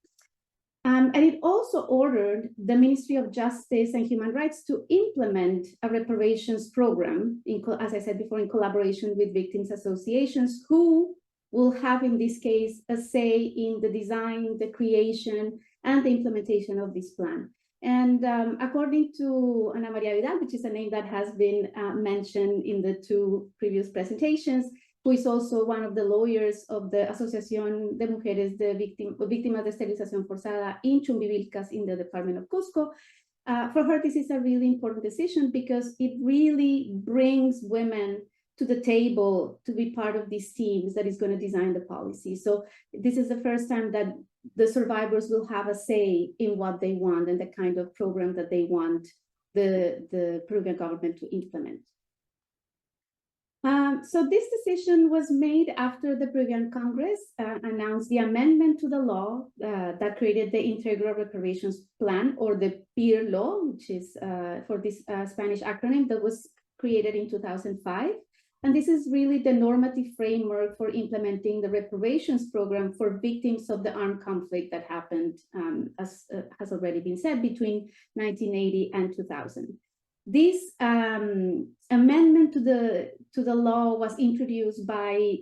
And it also ordered the Ministry of Justice and Human Rights to implement a reparations program, as I said before, in collaboration with victims associations, who will have, in this case, a say in the design, the creation, and the implementation of this plan. And according to Ana Maria Vidal, which is a name that has been mentioned in the two previous presentations, who is also one of the lawyers of the Asociación de Mujeres de Víctimas de Esterilización Forzada in Chumbivilcas in the Department of Cusco. For her, this is a really important decision because it really brings women to the table to be part of these teams that is going to design the policy. So this is the first time that the survivors will have a say in what they want and the kind of program that they want the Peruvian government to implement. So this decision was made after the Peruvian Congress announced the amendment to the law that created the Integral Reparations Plan, or the PIR law, which is for this Spanish acronym, that was created in 2005. And this is really the normative framework for implementing the reparations program for victims of the armed conflict that happened, as has already been said, between 1980 and 2000. This amendment to the law was introduced by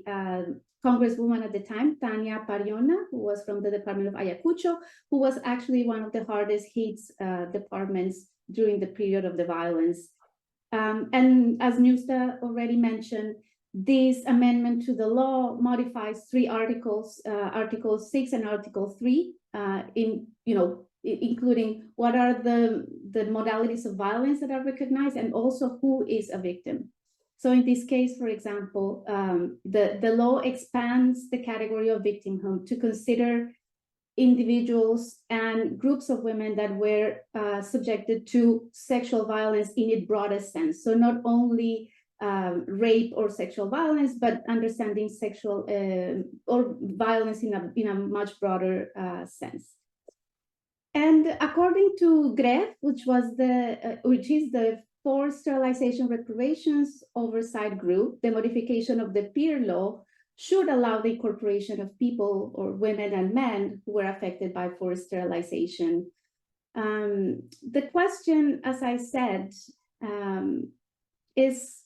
Congresswoman at the time, Tania Pariona, who was from the Department of Ayacucho, who was actually one of the hardest hit departments during the period of the violence. And as Nusta already mentioned, this amendment to the law modifies 3 articles, Article 6 and Article 3, including what are the modalities of violence that are recognized, and also who is a victim. So in this case, for example, the law expands the category of victimhood to consider individuals and groups of women that were subjected to sexual violence in its broadest sense. So not only rape or sexual violence, but understanding sexual or violence in a much broader sense. And according to GREF, which is the Forced Sterilization Reparations Oversight Group, the modification of the PIR law should allow the incorporation of people, or women and men, who were affected by forced sterilization. The question, as I said, is,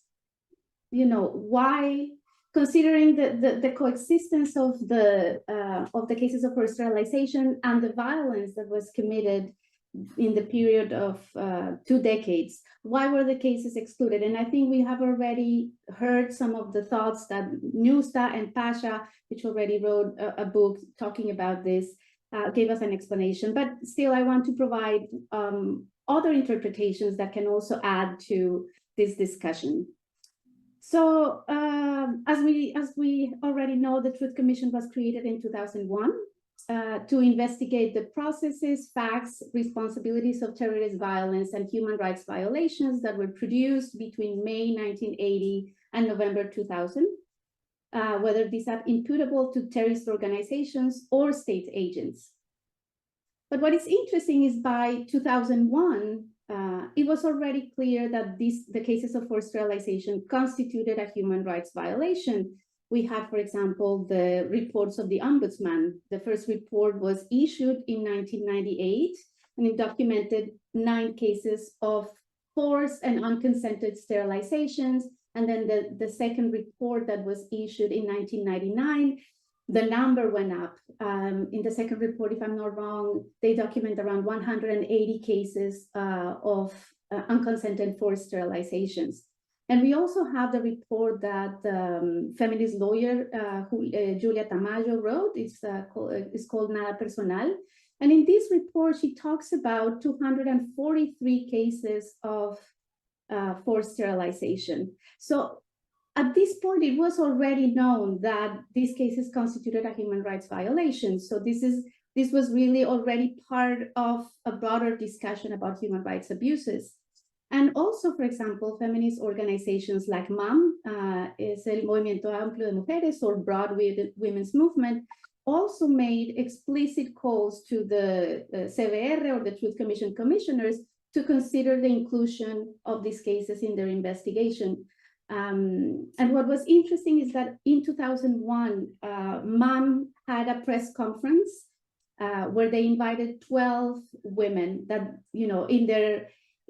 why, considering the coexistence of the cases of forced sterilization and the violence that was committed in the period of 2 decades, why were the cases excluded? And I think we have already heard some of the thoughts that Nusta and Pasha, which already wrote a book talking about this, gave us an explanation. But still, I want to provide other interpretations that can also add to this discussion. So as we already know, the Truth Commission was created in 2001 to investigate the processes, facts, responsibilities of terrorist violence and human rights violations that were produced between May 1980 and November 2000, whether these are imputable to terrorist organizations or state agents. But what is interesting is by 2001, it was already clear that the cases of forced sterilization constituted a human rights violation. We have, for example, the reports of the Ombudsman. The first report was issued in 1998, and it documented 9 cases of forced and unconsented sterilizations. And then the second report that was issued in 1999, the number went up. In the second report, if I'm not wrong, they document around 180 cases of unconsented forced sterilizations. And we also have the report that feminist lawyer Julia Tamayo wrote. It's called Nada Personal. And in this report, she talks about 243 cases of forced sterilization. So at this point, it was already known that these cases constituted a human rights violation. So this was really already part of a broader discussion about human rights abuses. And also, for example, feminist organizations like MAM, es el Movimiento Amplio de Mujeres, or Broad Women's Movement, also made explicit calls to the CVR, or the Truth Commission commissioners, to consider the inclusion of these cases in their investigation. And what was interesting is that in 2001, MAM had a press conference where they invited 12 women that,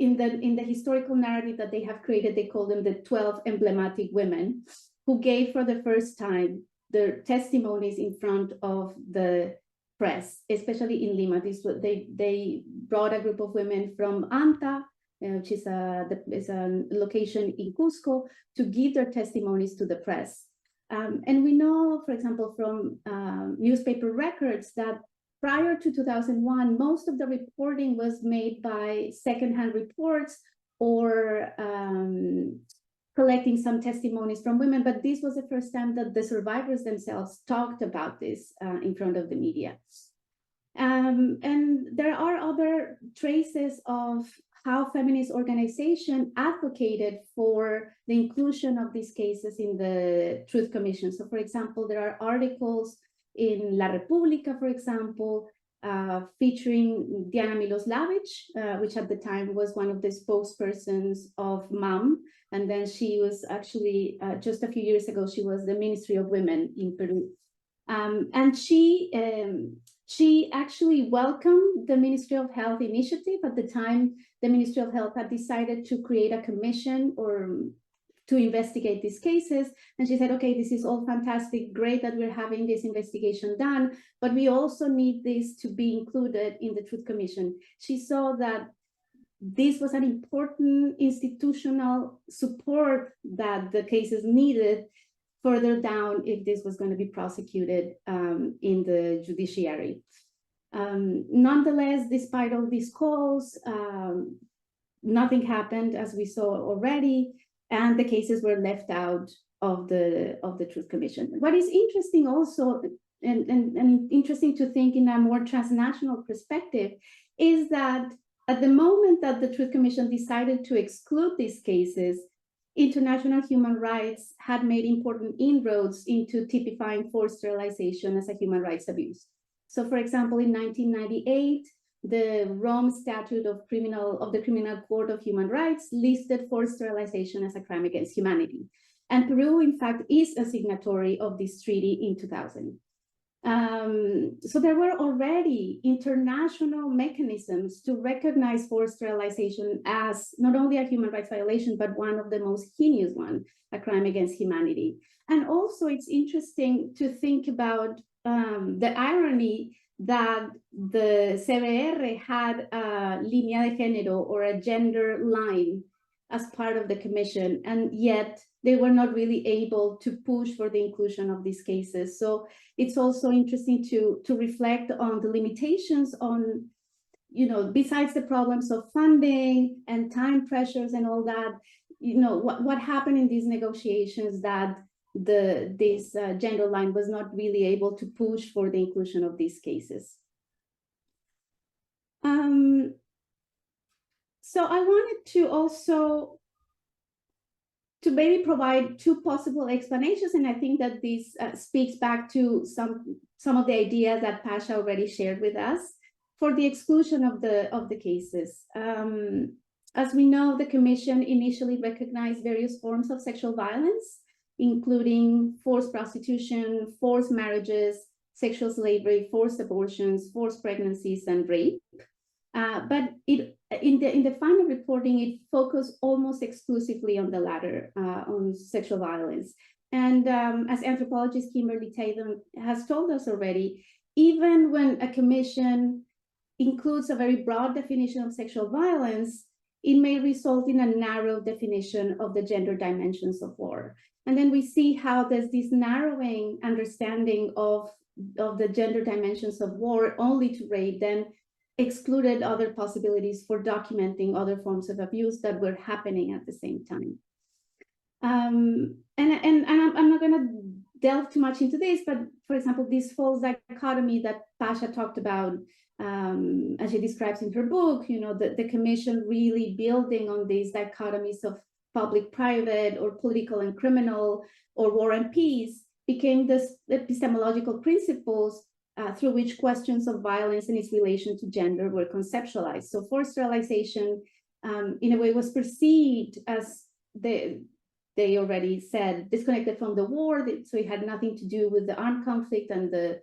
in the historical narrative that they have created, they call them the 12 emblematic women, who gave for the first time their testimonies in front of the press, especially in Lima. They brought a group of women from Anta, which is a location in Cusco, to give their testimonies to the press. And we know, for example, from newspaper records that prior to 2001, most of the reporting was made by secondhand reports or collecting some testimonies from women, but this was the first time that the survivors themselves talked about this in front of the media. And there are other traces of how feminist organizations advocated for the inclusion of these cases in the Truth Commission. So, for example, there are articles in La República, for example, featuring Diana Miloslavich, which at the time was one of the spokespersons of MAM. And then she was actually, just a few years ago, she was the Ministry of Women in Peru. And she actually welcomed the Ministry of Health initiative. At the time, the Ministry of Health had decided to create a commission or to investigate these cases. And she said, okay, this is all fantastic, great that we're having this investigation done, but we also need this to be included in the Truth Commission. She saw that this was an important institutional support that the cases needed further down if this was going to be prosecuted in the judiciary. Nonetheless, despite all these calls, nothing happened, as we saw already, and the cases were left out of the Truth Commission. What is interesting also, and interesting to think in a more transnational perspective, is that at the moment that the Truth Commission decided to exclude these cases, international human rights had made important inroads into typifying forced sterilization as a human rights abuse. So, for example, in 1998, the Rome Statute of the Criminal Court of Human Rights listed forced sterilization as a crime against humanity. And Peru, in fact, is a signatory of this treaty in 2000. So there were already international mechanisms to recognize forced sterilization as not only a human rights violation, but one of the most heinous ones, a crime against humanity. And also it's interesting to think about the irony that the CBR had a línea de género or a gender line as part of the commission, and yet they were not really able to push for the inclusion of these cases. So it's also interesting to reflect on the limitations on, besides the problems of funding and time pressures and all that, what happened in these negotiations that this gender line was not really able to push for the inclusion of these cases. So I wanted to also maybe provide two possible explanations, and I think that this speaks back to some of the ideas that Pasha already shared with us for the exclusion of the cases. As we know, the Commission initially recognized various forms of sexual violence, including forced prostitution, forced marriages, sexual slavery, forced abortions, forced pregnancies, and rape. But in the final reporting, it focused almost exclusively on the latter, on sexual violence. And as anthropologist Kimberly Tatum has told us already, even when a commission includes a very broad definition of sexual violence, it may result in a narrow definition of the gender dimensions of war. And then we see how there's this narrowing understanding of the gender dimensions of war only to rape, then excluded other possibilities for documenting other forms of abuse that were happening at the same time. And I'm not going to delve too much into this, but for example, this false dichotomy that Pasha talked about, as she describes in her book, the commission really building on these dichotomies of public-private or political and criminal or war and peace became the epistemological principles through which questions of violence and its relation to gender were conceptualized. So forced sterilization, in a way, was perceived as they already said, disconnected from the war, so it had nothing to do with the armed conflict and the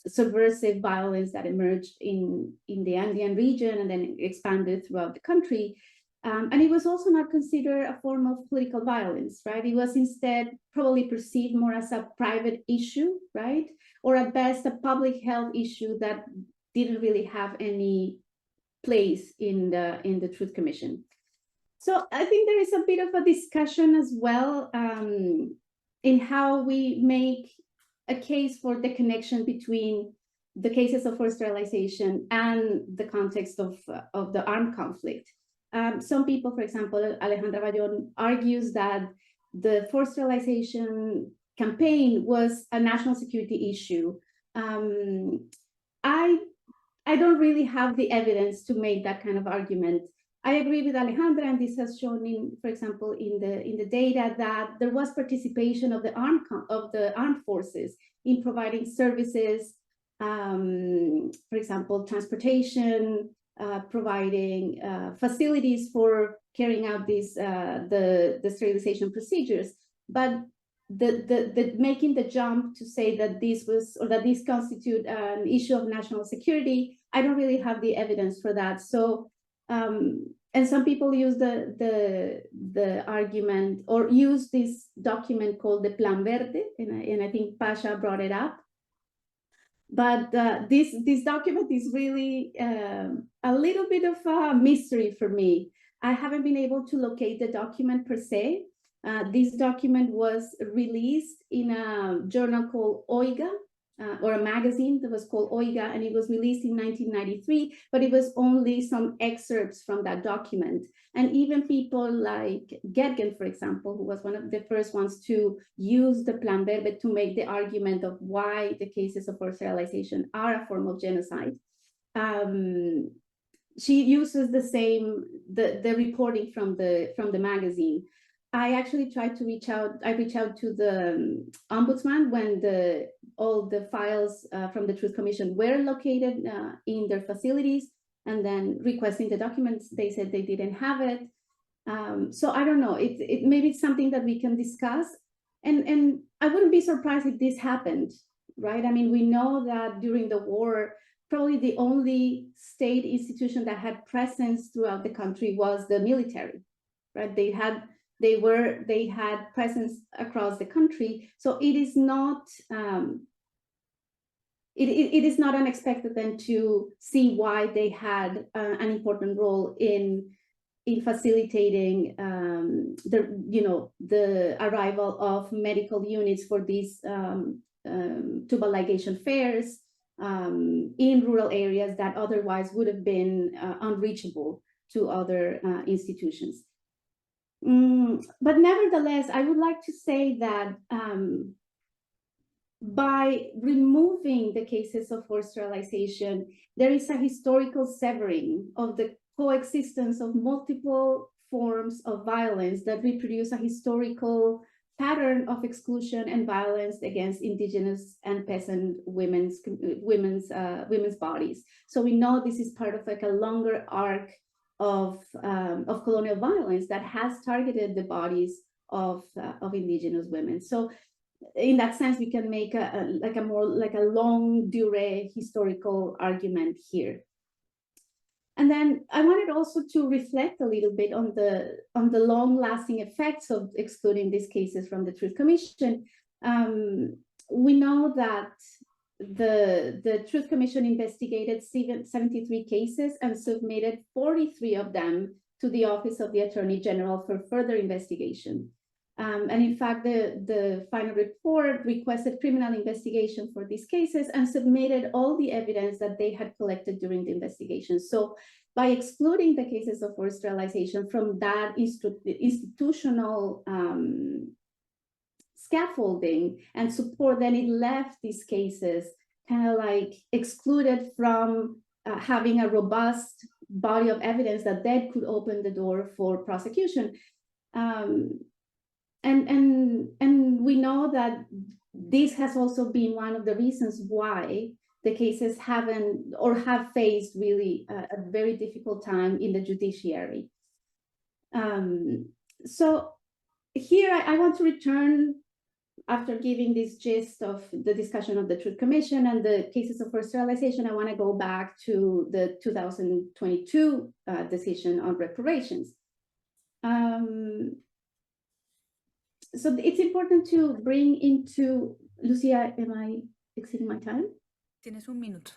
subversive violence that emerged in the Andean region and then expanded throughout the country. And it was also not considered a form of political violence, right? It was instead probably perceived more as a private issue, right? Or at best, a public health issue that didn't really have any place in the Truth Commission. So I think there is a bit of a discussion as well in how we make a case for the connection between the cases of forced sterilization and the context of the armed conflict. Some people, for example, Alejandra Bayón argues that the forced sterilization campaign was a national security issue I don't really have the evidence to make that kind of argument. I agree with Alejandra, and this has shown in, for example, in the data that there was participation of the armed forces in providing services, for example, transportation, providing facilities for carrying out these the sterilization procedures. But the making the jump to say that this was, or that this constitute an issue of national security, I don't really have the evidence for that. So and some people use the argument, or use this document called the Plan Verde, and I think Pasha brought it up. But this document is really a little bit of a mystery for me. I haven't been able to locate the document per se. This document was released in a journal called Oiga, or a magazine that was called Oiga, and it was released in 1993, but it was only some excerpts from that document. And even people like Gergen, for example, who was one of the first ones to use the Plan Verde to make the argument of why the cases of forced sterilization are a form of genocide. She uses the same, the reporting from the magazine. I actually tried to reach out. I reached out to the ombudsman when all the files from the Truth Commission were located in their facilities, and then requesting the documents, they said they didn't have it. So I don't know. It maybe it's something that we can discuss, and I wouldn't be surprised if this happened, right? I mean, we know that during the war, probably the only state institution that had presence throughout the country was the military, right? They had presence across the country. So it is not it is not unexpected then to see why they had an important role in facilitating the arrival of medical units for these tubal ligation fairs in rural areas that otherwise would have been unreachable to other institutions. But nevertheless, I would like to say that by removing the cases of forced sterilization, there is a historical severing of the coexistence of multiple forms of violence that reproduce a historical pattern of exclusion and violence against indigenous and peasant women's bodies. So we know this is part of like a longer arc of colonial violence that has targeted the bodies of indigenous women. So in that sense, we can make a more long durée historical argument here. And then I wanted also to reflect a little bit on the long-lasting effects of excluding these cases from the Truth Commission. We know that the Truth Commission investigated 73 cases and submitted 43 of them to the Office of the Attorney General for further investigation. And in fact, the final report requested criminal investigation for these cases and submitted all the evidence that they had collected during the investigation. So by excluding the cases of forced sterilization from that institutional scaffolding and support, then it left these cases kind of like excluded from having a robust body of evidence that then could open the door for prosecution. And we know that this has also been one of the reasons why the cases haven't or have faced really a very difficult time in the judiciary. So here I want to return, after giving this gist of the discussion of the Truth Commission and the cases of forced sterilization, I want to go back to the 2022 decision on reparations. So it's important to bring into, Lucia, am I exceeding my time? Tienes un minuto.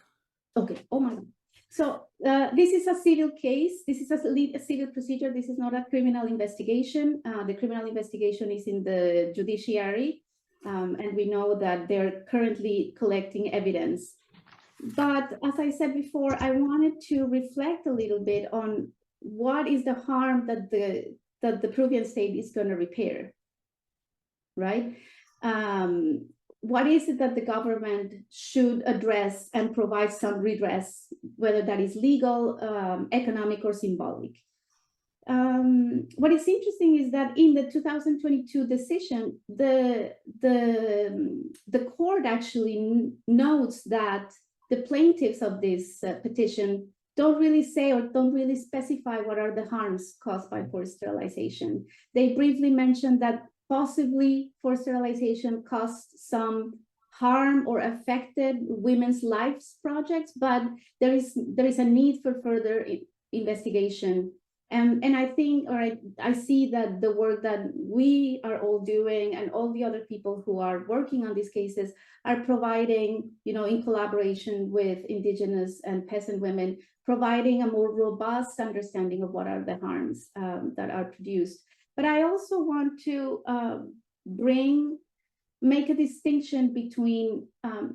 Okay, oh my God. So this is a civil case. This is a civil procedure. This is not a criminal investigation. The criminal investigation is in the judiciary, and we know that they're currently collecting evidence. But as I said before, I wanted to reflect a little bit on what is the harm that the Peruvian state is going to repair. Right? what is it that the government should address and provide some redress, whether that is legal, economic, or symbolic. What is interesting is that in the 2022 decision, the court actually notes that the plaintiffs of this petition don't really say or don't really specify what are the harms caused by forced sterilization. They briefly mentioned that possibly forced sterilization caused some harm or affected women's lives projects, but there is a need for further investigation. And I think, or I see that the work that we are all doing and all the other people who are working on these cases are providing, in collaboration with Indigenous and peasant women, providing a more robust understanding of what are the harms that are produced. But I also want to make a distinction between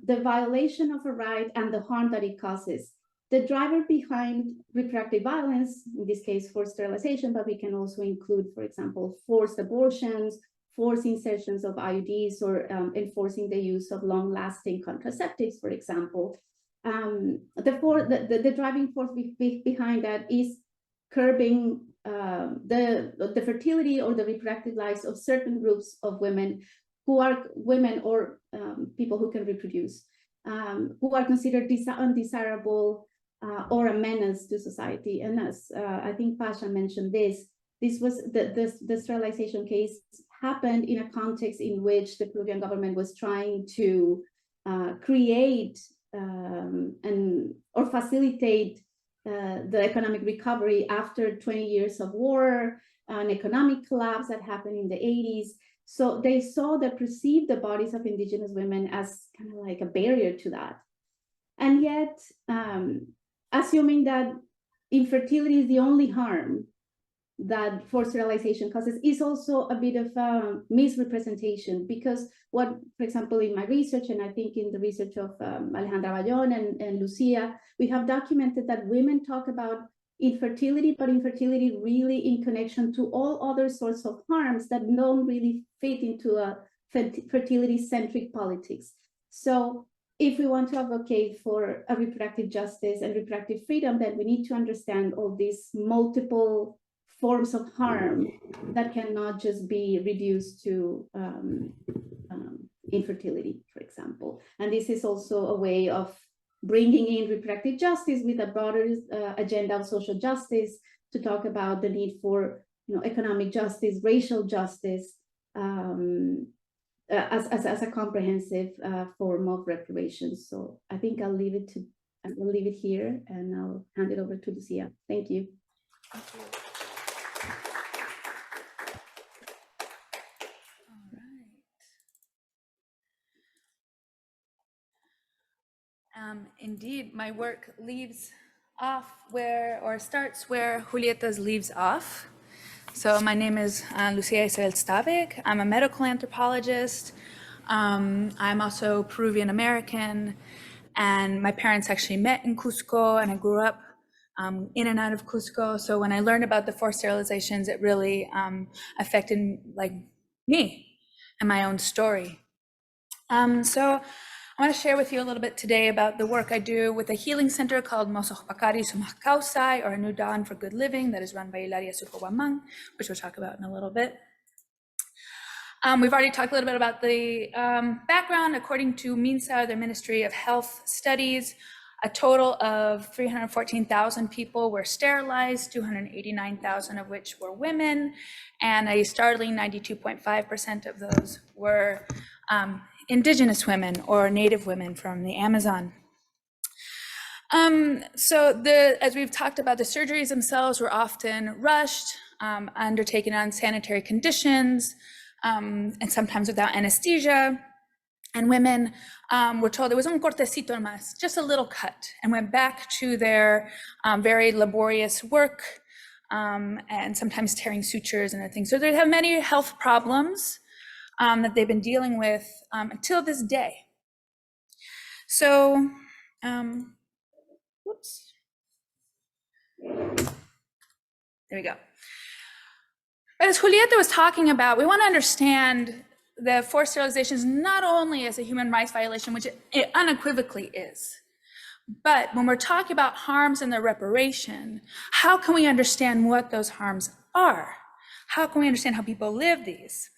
the violation of a right and the harm that it causes. The driver behind reproductive violence, in this case, forced sterilization, but we can also include, for example, forced abortions, forced insertions of IUDs, or enforcing the use of long-lasting contraceptives, for example. The driving force behind that is curbing the fertility or the reproductive lives of certain groups of women who are women or people who can reproduce, who are considered undesirable or a menace to society. And as I think Pasha mentioned this was the sterilization case happened in a context in which the Peruvian government was trying to create or facilitate the economic recovery after 20 years of war, an economic collapse that happened in the 80s. So they perceived the bodies of Indigenous women as kind of like a barrier to that. And yet, assuming that infertility is the only harm that forced sterilization causes is also a bit of a misrepresentation, because what, for example, in my research, and I think in the research of Alejandra Bayón and Lucia, we have documented that women talk about infertility, but infertility really in connection to all other sorts of harms that don't really fit into a fertility-centric politics. So if we want to advocate for a reproductive justice and reproductive freedom, then we need to understand all these multiple forms of harm that cannot just be reduced to infertility, for example. And this is also a way of bringing in reproductive justice with a broader agenda of social justice, to talk about the need for economic justice, racial justice, as a comprehensive form of reparations. So I think I'll leave it here, and I'll hand it over to Lucia. Thank you. Thank you. Indeed, my work starts where Julieta's leaves off. So my name is Lucia Isabel Stavik. I'm a medical anthropologist. I'm also Peruvian American, and my parents actually met in Cusco, and I grew up in and out of Cusco. So when I learned about the forced sterilizations, it really affected me and my own story. So I want to share with you a little bit today about the work I do with a healing center called Mosohpakari Sumakausai, or A New Dawn for Good Living, that is run by Ilaria Sucowamang, which we'll talk about in a little bit. We've already talked a little bit about the background. According to MINSA, the Ministry of Health Studies, a total of 314,000 people were sterilized, 289,000 of which were women, and a startling 92.5% of those were Indigenous women or Native women from the Amazon. As we've talked about, the surgeries themselves were often rushed, undertaken on sanitary conditions, and sometimes without anesthesia. And women were told it was un cortecito más, just a little cut, and went back to their very laborious work, and sometimes tearing sutures and other things. So they have many health problems that they've been dealing with until this day. So, whoops. There we go. But as Julieta was talking about, we want to understand the forced sterilizations not only as a human rights violation, which it unequivocally is, but when we're talking about harms and their reparation, how can we understand what those harms are? How can we understand how people live these?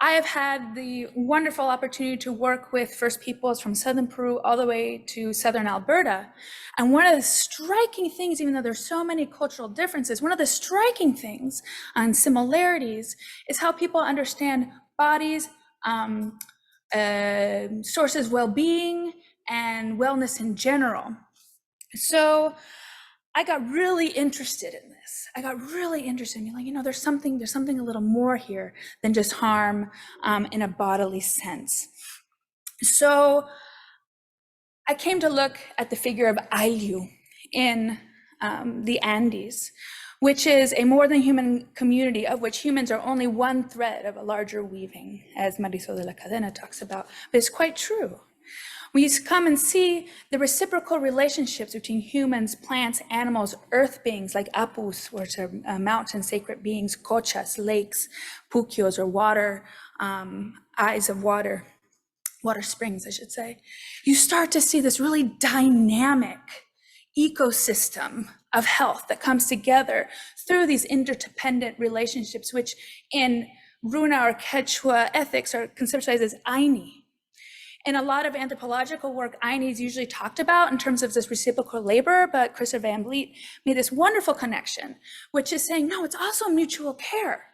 I have had the wonderful opportunity to work with First Peoples from Southern Peru all the way to Southern Alberta. And one of the striking things, even though there's so many cultural differences, one of the striking things and similarities is how people understand bodies, sources well-being, and wellness in general. So I got really interested in this. I got really interested in being like, you know, there's something a little more here than just harm in a bodily sense. So I came to look at the figure of Ayllu in the Andes, which is a more than human community of which humans are only one thread of a larger weaving, as Marisol de la Cadena talks about, but it's quite true. We come and see the reciprocal relationships between humans, plants, animals, earth beings like apus, which are mountain sacred beings, cochas, lakes, puquios, or water, eyes of water, water springs, I should say. You start to see this really dynamic ecosystem of health that comes together through these interdependent relationships, which in Runa or Quechua ethics are conceptualized as Aini. In a lot of anthropological work, Aini is usually talked about in terms of this reciprocal labor, but Christopher Van Vliet made this wonderful connection, which is saying, no, it's also mutual care.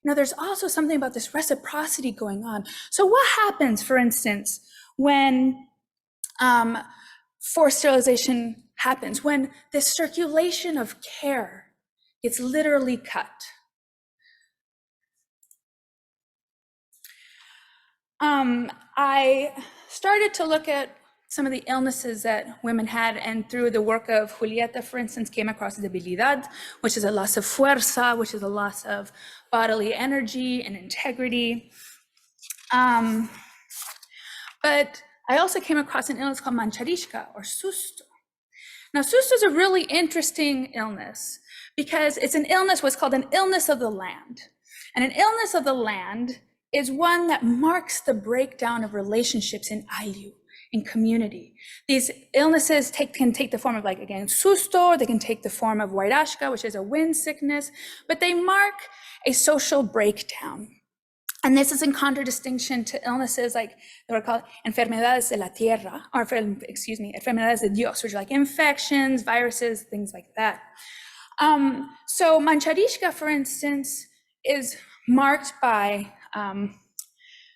You know, there's also something about this reciprocity going on. So what happens, for instance, when forced sterilization happens, when this circulation of care gets literally cut? I started to look at some of the illnesses that women had, and through the work of Julieta, for instance, came across debilidad, which is a loss of fuerza, which is a loss of bodily energy and integrity. But I also came across an illness called mancharishka or susto. Now, susto is a really interesting illness because it's an illness, what's called an illness of the land. And an illness of the land is one that marks the breakdown of relationships in Ayllu, in community. These illnesses can take the form of, like, again, susto, they can take the form of huayrashka, which is a wind sickness, but they mark a social breakdown. And this is in contradistinction to illnesses like they were called enfermedades de la tierra, or enfermedades de Dios, which are like infections, viruses, things like that. So mancharishka, for instance, is marked by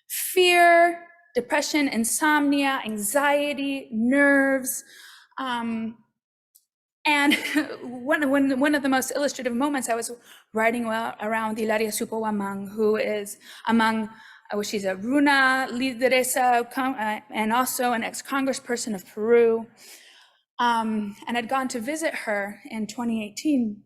fear, depression, insomnia, anxiety, nerves. And one of the most illustrative moments, I was writing around Hilaria Supawamang, who is she's a Runa lideresa and also an ex-congressperson of Peru. And I'd gone to visit her in 2018.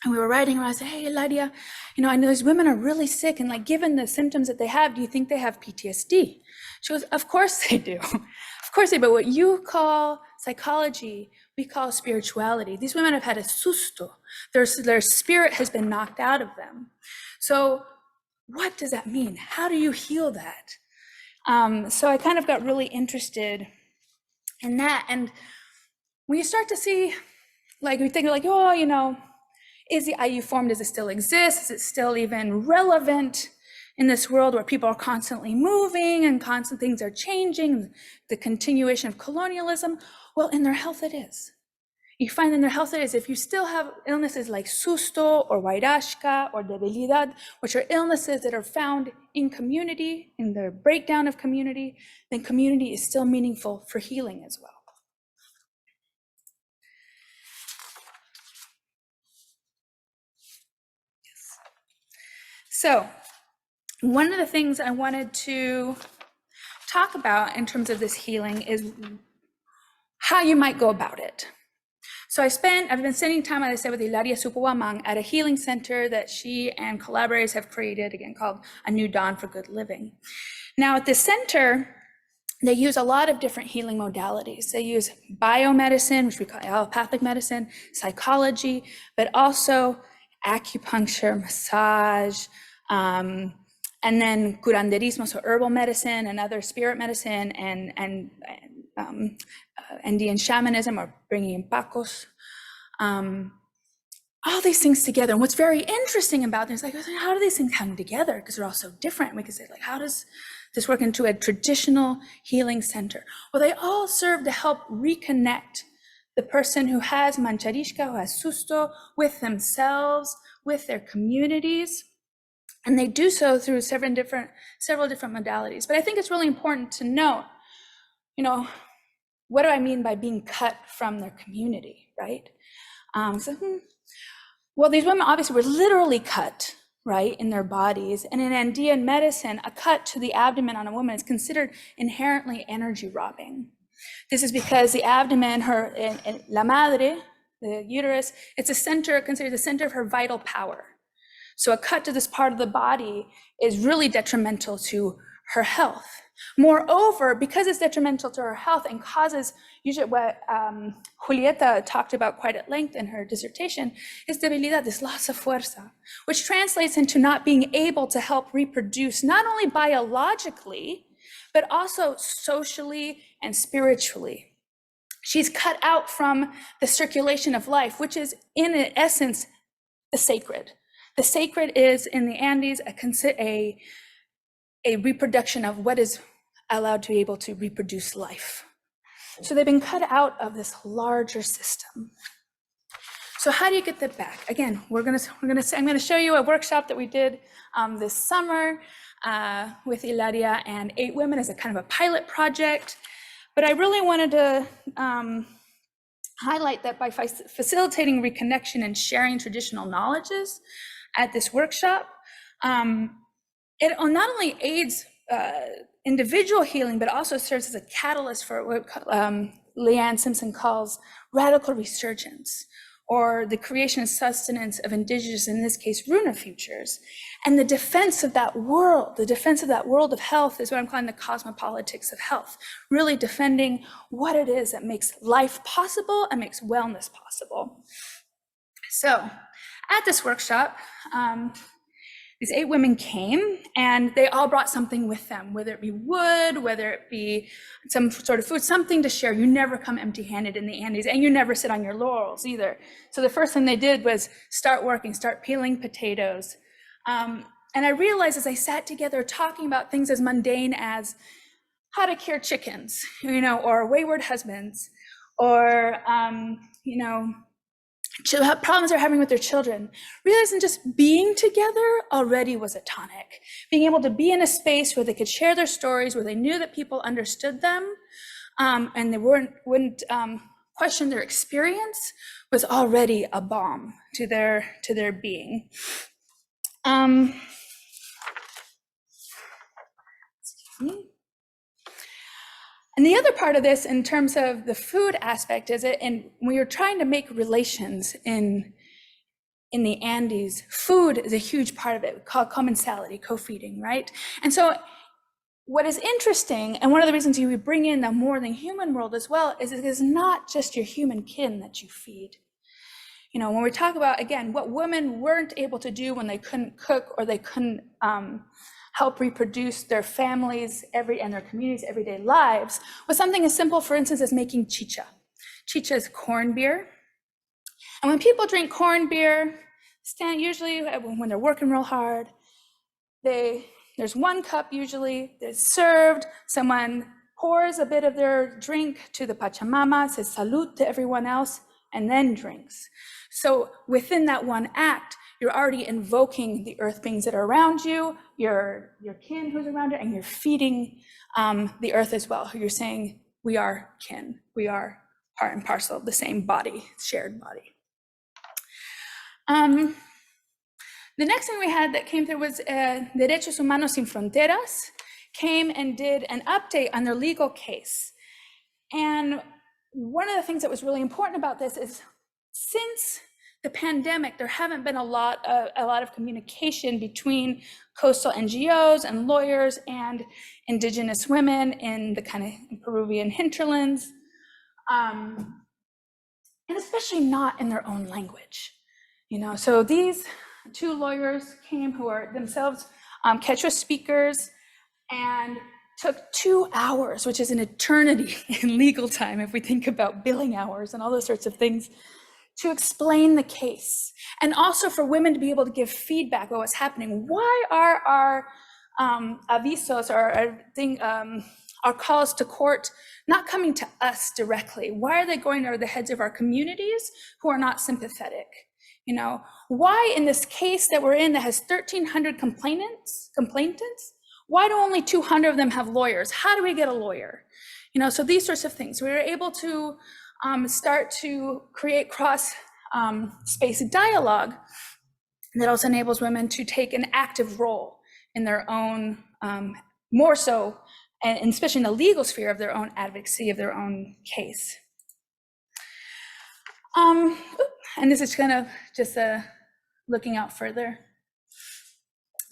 And we were writing around, I said, hey, Hilaria, you know, I know these women are really sick, and like, given the symptoms that they have, do you think they have PTSD? She goes, of course they do. Of course they do, but what you call psychology, we call spirituality. These women have had a susto. Their spirit has been knocked out of them. So what does that mean? How do you heal that? So I kind of got really interested in that. And when you start to see, like, we think like, oh, you know, is the Ayllu form, does it still exist? Is it still even relevant in this world where people are constantly moving and constant things are changing, the continuation of colonialism? Well, in their health it is. You find in their health it is, if you still have illnesses like susto or huayrashka or debilidad, which are illnesses that are found in community, in the breakdown of community, then community is still meaningful for healing as well. So one of the things I wanted to talk about in terms of this healing is how you might go about it. So I've been spending time, as I said, with Hilaria Supawamang at a healing center that she and collaborators have created, again, called A New Dawn for Good Living. Now at this center, they use a lot of different healing modalities. They use biomedicine, which we call allopathic medicine, psychology, but also acupuncture, massage, And then curanderismo, so herbal medicine and other spirit medicine, and Andean shamanism, or bringing in pacos. All these things together. And what's very interesting about this, like, how do these things hang together? Because they're all so different. We could say, like, how does this work into a traditional healing center? Well, they all serve to help reconnect the person who has mancharishka, who has susto, with themselves, with their communities. And they do so through several different modalities. But I think it's really important to note, what do I mean by being cut from their community, right? Well, these women obviously were literally cut, right, in their bodies. And in Andean medicine, a cut to the abdomen on a woman is considered inherently energy robbing. This is because the abdomen, la madre, the uterus, it's considered the center of her vital power. So a cut to this part of the body is really detrimental to her health. Moreover, because it's detrimental to her health and causes usually what Julieta talked about quite at length in her dissertation, is debilidad, this loss of fuerza, which translates into not being able to help reproduce, not only biologically, but also socially and spiritually. She's cut out from the circulation of life, which is in essence the sacred. The sacred is in the Andes a reproduction of what is allowed to be able to reproduce life. So they've been cut out of this larger system. So how do you get that back? Again, I'm gonna show you a workshop that we did this summer with Ilaria and 8 women as a kind of a pilot project. But I really wanted to highlight that by facilitating reconnection and sharing traditional knowledges at this workshop, it not only aids individual healing, but also serves as a catalyst for what Leanne Simpson calls radical resurgence, or the creation and sustenance of indigenous, in this case, Runa futures. And the defense of that world of health is what I'm calling the cosmopolitics of health, really defending what it is that makes life possible and makes wellness possible. So at this workshop, these 8 women came, and they all brought something with them, whether it be wood, whether it be some sort of food, something to share. You never come empty-handed in the Andes, and you never sit on your laurels either. So the first thing they did was start peeling potatoes. And I realized as I sat together talking about things as mundane as how to cure chickens, or wayward husbands, or, problems they're having with their children, realizing just being together already was a tonic. Being able to be in a space where they could share their stories, where they knew that people understood them, and they wouldn't question their experience, was already a balm to their being. Excuse me. And the other part of this, in terms of the food aspect, is it, and when you're trying to make relations in the Andes, food is a huge part of it, called commensality, co-feeding, right? And so what is interesting, and one of the reasons you bring in the more than human world as well, is it is not just your human kin that you feed. When we talk about, again, what women weren't able to do when they couldn't cook, or they couldn't help reproduce their families and their communities' everyday lives, was something as simple, for instance, as making chicha. Chicha is corn beer. And when people drink corn beer, usually when they're working real hard, there's 1 cup usually that's served. Someone pours a bit of their drink to the Pachamama, says salud to everyone else, and then drinks. So within that one act, you're already invoking the earth beings that are around you, your kin who's around you, and you're feeding the earth as well, who you're saying, we are kin, we are part and parcel of the same body, shared body. The next thing we had that came through was Derechos Humanos Sin Fronteras came and did an update on their legal case. And one of the things that was really important about this is, since the pandemic, there haven't been a lot of communication between coastal NGOs and lawyers and indigenous women in the kind of Peruvian hinterlands, and especially not in their own language. So these 2 lawyers came who are themselves Quechua speakers, and took 2 hours, which is an eternity in legal time if we think about billing hours and all those sorts of things, to explain the case. And also for women to be able to give feedback about what's happening. Why are our avisos, or our calls to court, not coming to us directly? Why are they going to the heads of our communities who are not sympathetic? You know, why in this case that we're in that has 1,300 complainants, why do only 200 of them have lawyers? How do we get a lawyer? You know, so these sorts of things. We were able to start to create cross space dialogue that also enables women to take an active role in their own, more so, and especially in the legal sphere, of their own advocacy of their own case. And this is kind of just looking out further.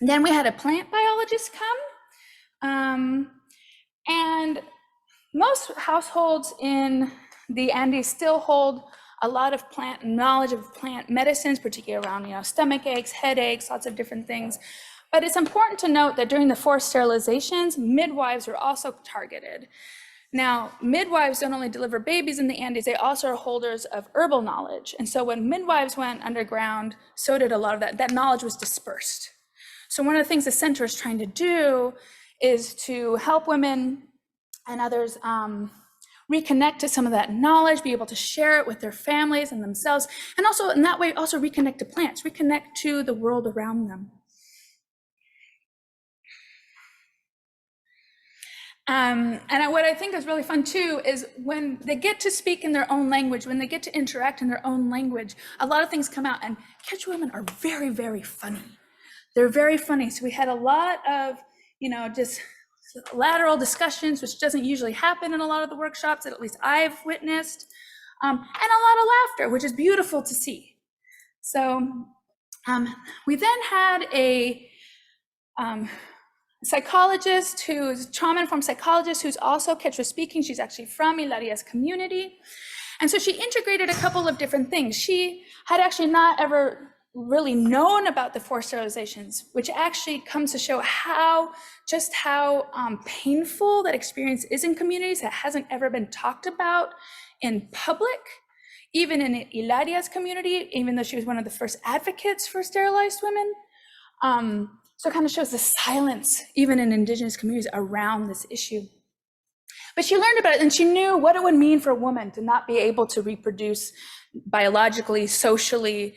Then we had a plant biologist come, and most households in the Andes still hold a lot of knowledge of plant medicines, particularly around, you know, stomach aches, headaches, lots of different things. But it's important to note that during the forced sterilizations, midwives were also targeted. Now, midwives don't only deliver babies in the Andes, they also are holders of herbal knowledge. And so when midwives went underground, so did a lot of that knowledge was dispersed. So one of the things the center is trying to do is to help women and others reconnect to some of that knowledge, be able to share it with their families and themselves, and also in that way also reconnect to plants, reconnect to the world around them. And what I think is really fun too is when they get to speak in their own language, when they get to interact in their own language, a lot of things come out. And Quechua women are very, very funny. They're very funny. So we had a lot of, you know, just lateral discussions, which doesn't usually happen in a lot of the workshops that at least I've witnessed, and a lot of laughter, which is beautiful to see. So we then had a psychologist who's trauma-informed psychologist who's also Quechua speaking. She's actually from Ilaria's community. And so she integrated a couple of different things. She had actually not ever really known about the forced sterilizations, which actually comes to show how painful that experience is in communities that hasn't ever been talked about in public, even in Ilaria's community, even though she was one of the first advocates for sterilized women. So it kind of shows the silence, even in indigenous communities, around this issue. But she learned about it and she knew what it would mean for a woman to not be able to reproduce biologically, socially,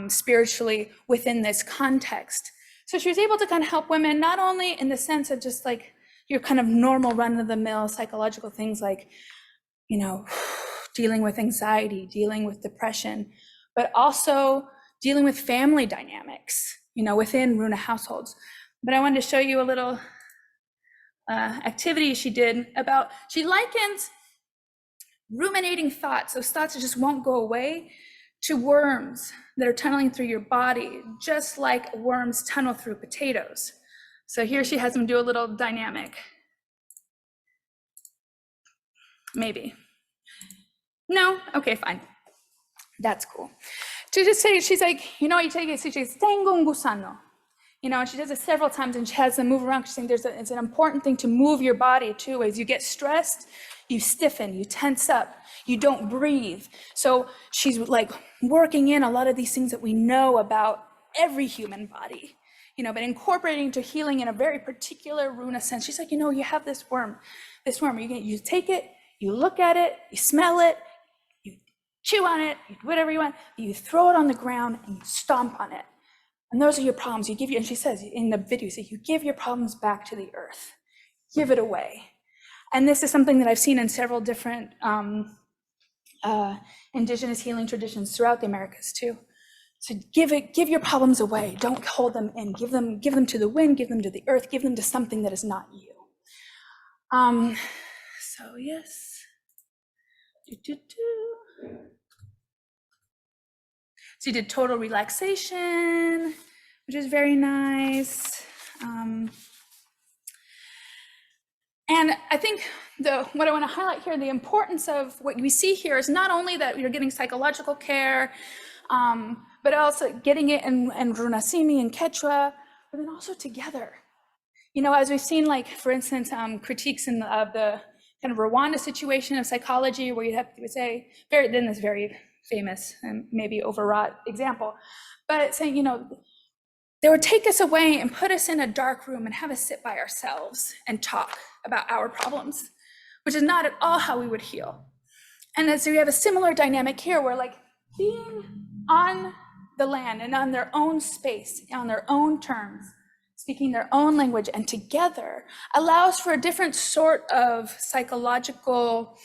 spiritually within this context. So she was able to kind of help women, not only in the sense of just like your kind of normal run-of-the-mill psychological things like, you know, dealing with anxiety, dealing with depression, but also dealing with family dynamics, you know, within Runa households. But I wanted to show you a little activity she did about, she likens ruminating thoughts, those thoughts that just won't go away, to worms that are tunneling through your body, just like worms tunnel through potatoes. So here she has them do a little dynamic. Maybe. No? Okay, fine. That's cool. To just say, she's like, you know, you take it, she says, tengo un gusano. You know, and she does it several times and she has them move around. She's saying it's an important thing to move your body too. As you get stressed, you stiffen, you tense up, you don't breathe. So she's like working in a lot of these things that we know about every human body, you know, but incorporating to healing in a very particular Runa sense. She's like, you know, you have this worm, you take it, you look at it, you smell it, you chew on it, you do whatever you want, you throw it on the ground and you stomp on it. And those are your problems. And she says in the video, you give your problems back to the earth, give it away. And this is something that I've seen in several different indigenous healing traditions throughout the Americas too. So give your problems away. Don't hold them in. Give them to the wind, give them to the earth, give them to something that is not you. So yes. So you did total relaxation, which is very nice. And I think what I want to highlight here, the importance of what we see here is not only that you're getting psychological care, but also getting it in Runasimi and Quechua, but then also together. You know, as we've seen, like, for instance, critiques of the kind of Rwanda situation of psychology, where you say, this very famous and maybe overwrought example, but saying, you know, they would take us away and put us in a dark room and have us sit by ourselves and talk about our problems, which is not at all how we would heal. And so we have a similar dynamic here where, like, being on the land and on their own space, on their own terms, speaking their own language and together allows for a different sort of psychological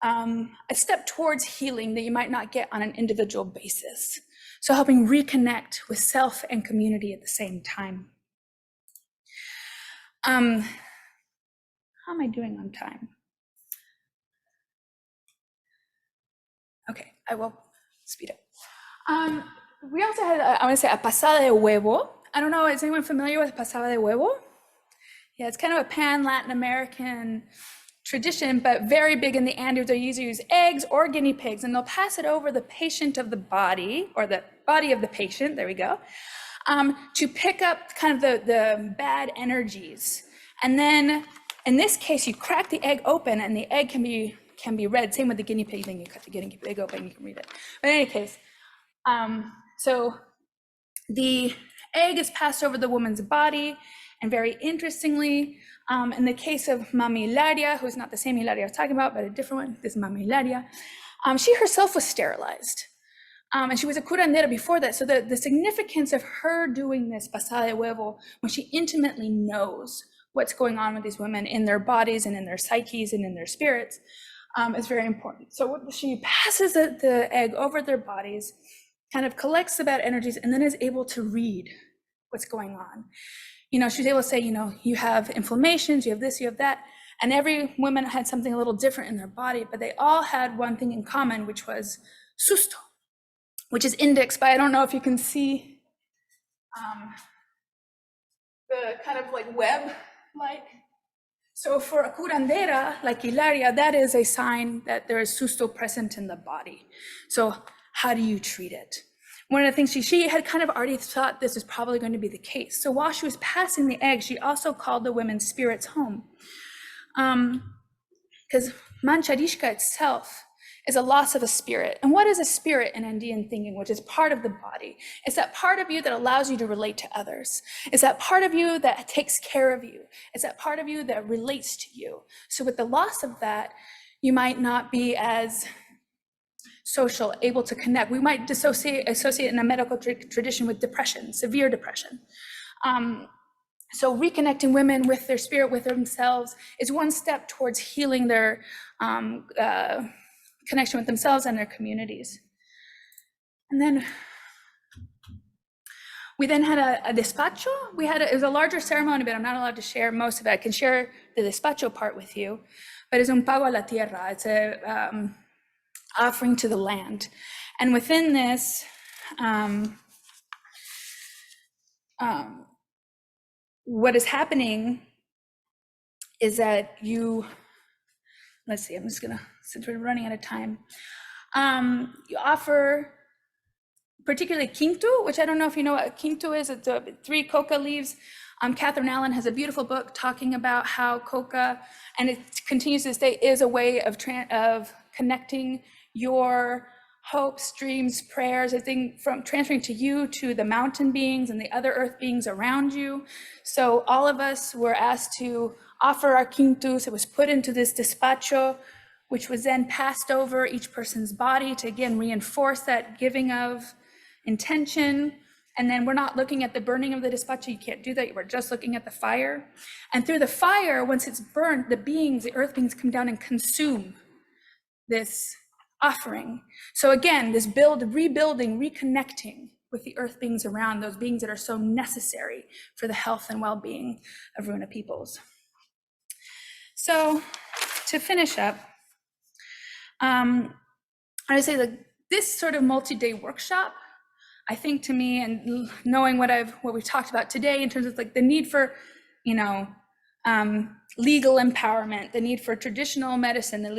a step towards healing that you might not get on an individual basis. So helping reconnect with self and community at the same time. How am I doing on time? Okay, I will speed up. We also had, I want to say, a pasada de huevo. I don't know, is anyone familiar with pasada de huevo? Yeah, it's kind of a pan-Latin American tradition, but very big in the Andes. They usually use eggs or guinea pigs, and they'll pass it over the patient of the body, or the body of the patient, there we go, to pick up kind of the bad energies. And then, in this case, you crack the egg open, and the egg can be read. Same with the guinea pig thing, you cut the guinea pig open, you can read it. But in any case, so the egg is passed over the woman's body, and very interestingly, in the case of Mama Hilaria, who's not the same Hilaria I was talking about, but a different one, this is Mama Hilaria, she herself was sterilized. And she was a curandera before that. So the significance of her doing this pasada de huevo, when she intimately knows what's going on with these women in their bodies and in their psyches and in their spirits, is very important. So she passes the egg over their bodies, kind of collects the bad energies, and then is able to read what's going on. You know, she's able to say, you know, you have inflammations, you have this, you have that. And every woman had something a little different in their body, but they all had one thing in common, which was susto, which is indexed by, I don't know if you can see the kind of like web-like. So for a curandera, like Hilaria, that is a sign that there is susto present in the body. So how do you treat it? One of the things she had kind of already thought this was probably going to be the case. So while she was passing the egg, she also called the women's spirits home. Because mancharishka itself is a loss of a spirit. And what is a spirit in Andean thinking, which is part of the body? It's that part of you that allows you to relate to others. It's that part of you that takes care of you. It's that part of you that relates to you. So with the loss of that, you might not be as social, able to connect. We might associate in a medical tradition with depression, severe depression. So reconnecting women with their spirit, with themselves, is one step towards healing their connection with themselves and their communities. And then we then had a despacho. It was a larger ceremony, but I'm not allowed to share most of it. I can share the despacho part with you, but it's un pago a la tierra. It's a offering to the land. And within this, what is happening is that let's see, I'm just gonna, since we're running out of time, you offer particularly quinto, which I don't know if you know what quinto is. It's 3 coca leaves. Catherine Allen has a beautiful book talking about how coca, and it continues to this day, is a way of connecting your hopes, dreams, prayers, I think, from transferring to you to the mountain beings and the other earth beings around you. So all of us were asked to offer our quintus. It was put into this despacho, which was then passed over each person's body to again reinforce that giving of intention. And then we're not looking at the burning of the despacho. You can't do that. We're just looking at the fire. And through the fire, once it's burned, the earth beings come down and consume this offering. So again, this rebuilding, reconnecting with the earth beings around, those beings that are so necessary for the health and well-being of Runa peoples. So to finish up, I would say that this sort of multi-day workshop, I think, to me, and knowing what we've talked about today in terms of like the need for, legal empowerment, the need for traditional medicine, the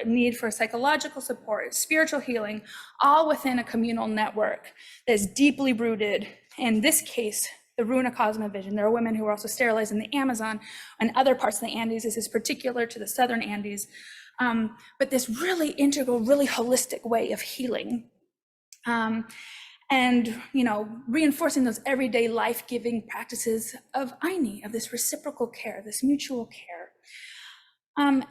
need for psychological support, spiritual healing, all within a communal network that is deeply rooted, in this case, the Runa Cosmovision. There are women who are also sterilized in the Amazon and other parts of the Andes. This is particular to the southern Andes. But this really integral, really holistic way of healing. And, you know, reinforcing those everyday life-giving practices of Aini, of this reciprocal care, this mutual care. And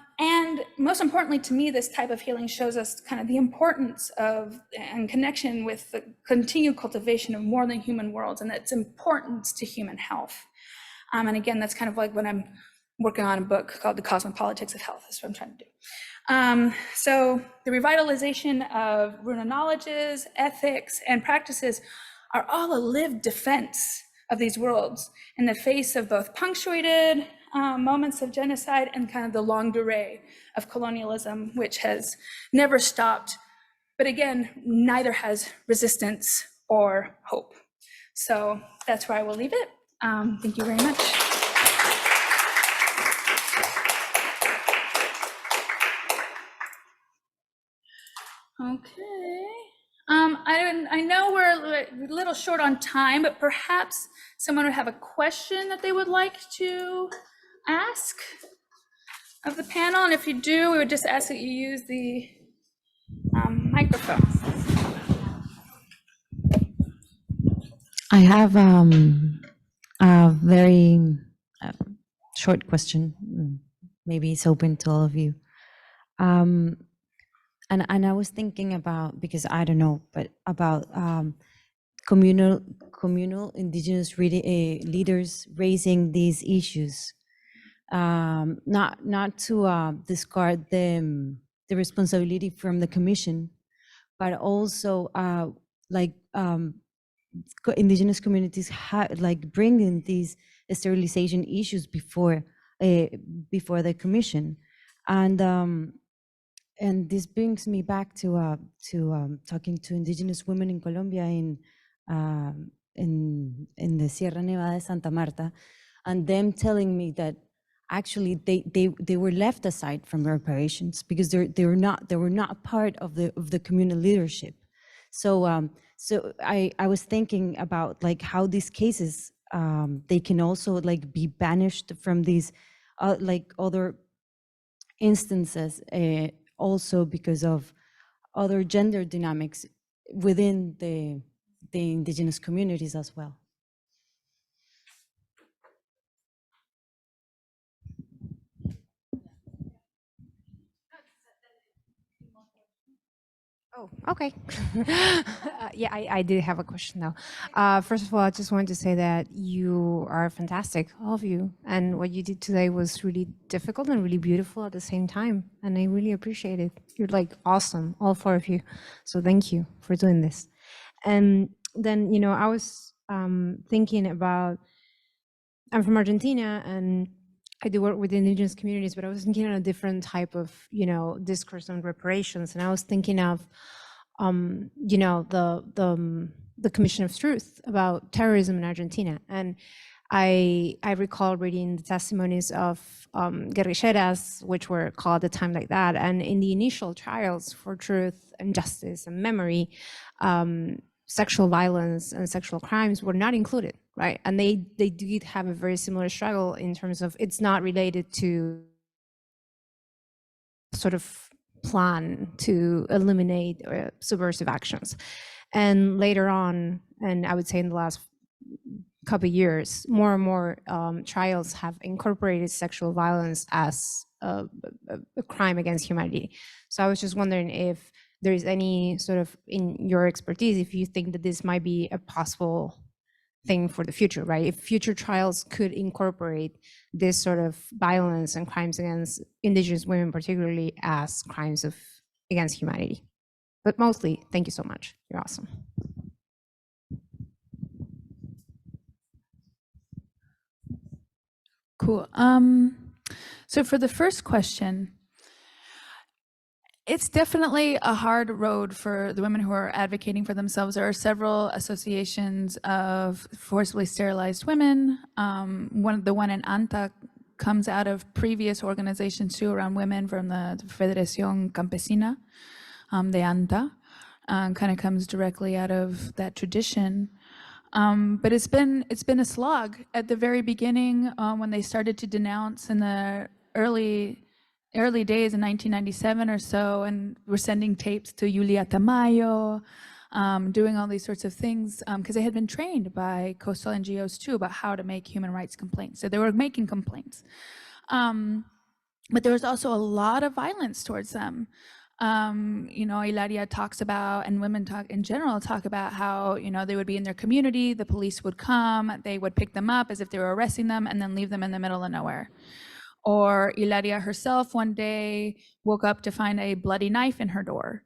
most importantly to me, this type of healing shows us kind of the importance of and connection with the continued cultivation of more than human worlds and its importance to human health. And again, that's kind of like when I'm working on a book called The Cosmopolitics of Health. That's what I'm trying to do. So the revitalization of Runa knowledges, ethics, and practices are all a lived defense of these worlds in the face of both punctuated moments of genocide and kind of the longue durée of colonialism, which has never stopped. But again, neither has resistance or hope. So that's where I will leave it. Thank you very much. Okay. I know we're a little short on time, but perhaps someone would have a question that they would like to ask of the panel. And if you do, we would just ask that you use the microphone. I have a very short question. Maybe it's open to all of you. And I was thinking about, because I don't know, but about communal indigenous leaders raising these issues, not to discard the responsibility from the commission, but also indigenous communities bringing these sterilization issues before the commission, and this brings me back to talking to indigenous women in Colombia in the Sierra Nevada de Santa Marta, and them telling me that actually they were left aside from reparations because they were not part of the communal leadership. So so I was thinking about how these cases they can also be banished from these other instances, also because of other gender dynamics within the indigenous communities as well. Oh, okay. Yeah, I did have a question though. First of all, I just wanted to say that you are fantastic, all of you. And what you did today was really difficult and really beautiful at the same time. And I really appreciate it. You're awesome, all four of you. So thank you for doing this. And then, I was thinking about, I'm from Argentina and I do work with indigenous communities, but I was thinking on a different type of, discourse on reparations. And I was thinking of, the Commission of Truth about terrorism in Argentina. And I recall reading the testimonies of guerrilleras, which were called at the time like that. And in the initial trials for truth and justice and memory, sexual violence and sexual crimes were not included, right? And they did have a very similar struggle in terms of it's not related to sort of plan to eliminate subversive actions. And later on, and I would say in the last couple of years, more and more trials have incorporated sexual violence as a crime against humanity. So I was just wondering if there is any sort of, in your expertise, if you think that this might be a possible thing for the future, right? If future trials could incorporate this sort of violence and crimes against indigenous women, particularly as crimes against humanity. But mostly, thank you so much. You're awesome. Cool. So for the first question, it's definitely a hard road for the women who are advocating for themselves. There are several associations of forcibly sterilized women. The one in Anta comes out of previous organizations too around women from the Federación Campesina de Anta, kind of comes directly out of that tradition. But it's been a slog. At the very beginning, when they started to denounce in the early days in 1997 or so, and we're sending tapes to Julia Tamayo, doing all these sorts of things, because they had been trained by coastal NGOs too about how to make human rights complaints. So they were making complaints. But there was also a lot of violence towards them. Ilaria talks about, and women talk in general, talk about how, they would be in their community, the police would come, they would pick them up as if they were arresting them and then leave them in the middle of nowhere. Or Ilaria herself one day woke up to find a bloody knife in her door.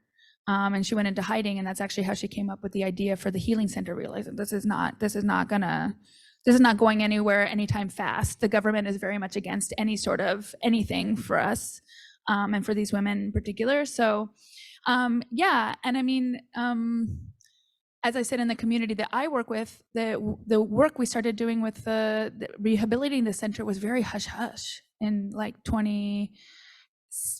And she went into hiding, and that's actually how she came up with the idea for the healing center, realizing this is not going anywhere anytime fast. The government is very much against any sort of anything for us, and for these women in particular. So, yeah, and I mean, as I said, in the community that I work with, the work we started doing with the rehabilitating the center was very hush hush in like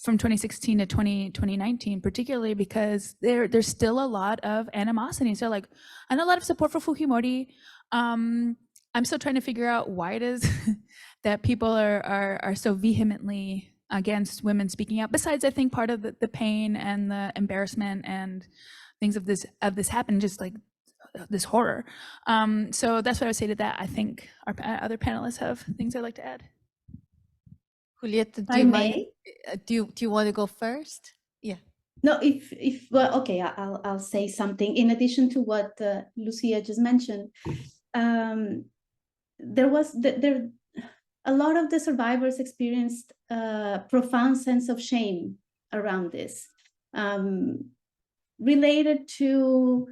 from 2016 to 2019, particularly because there's still a lot of animosity. So like, and a lot of support for Fujimori. I'm still trying to figure out why it is that people are so vehemently against women speaking out. Besides, I think part of the pain and the embarrassment and things of this happen, just like this horror. So that's what I would say to that. I think our other panelists have things I'd like to add. Julieta, do I you mind? may? Do you want to go first? Yeah. No, if well, okay, I'll say something in addition to what Lucia just mentioned. There was a lot of the survivors experienced a profound sense of shame around this, related to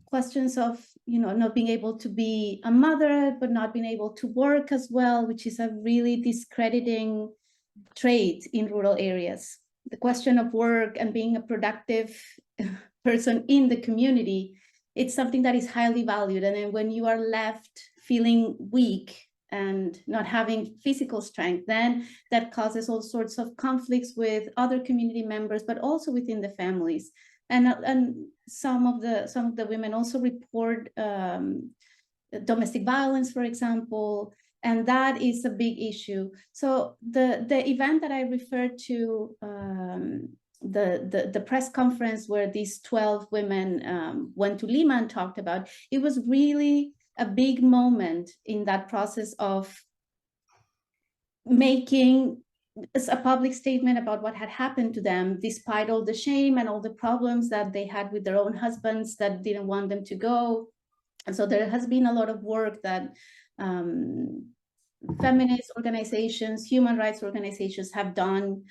questions of not being able to be a mother, but not being able to work as well, which is a really discrediting trait in rural areas. The question of work and being a productive person in the community, it's something that is highly valued. And then when you are left feeling weak and not having physical strength, then that causes all sorts of conflicts with other community members, but also within the families. And some of the women also report domestic violence, for example, and that is a big issue. So the event that I referred to, the press conference where these 12 women went to Lima and talked about, it was really a big moment in that process of making a public statement about what had happened to them, despite all the shame and all the problems that they had with their own husbands that didn't want them to go. And so there has been a lot of work that feminist organizations, human rights organizations have done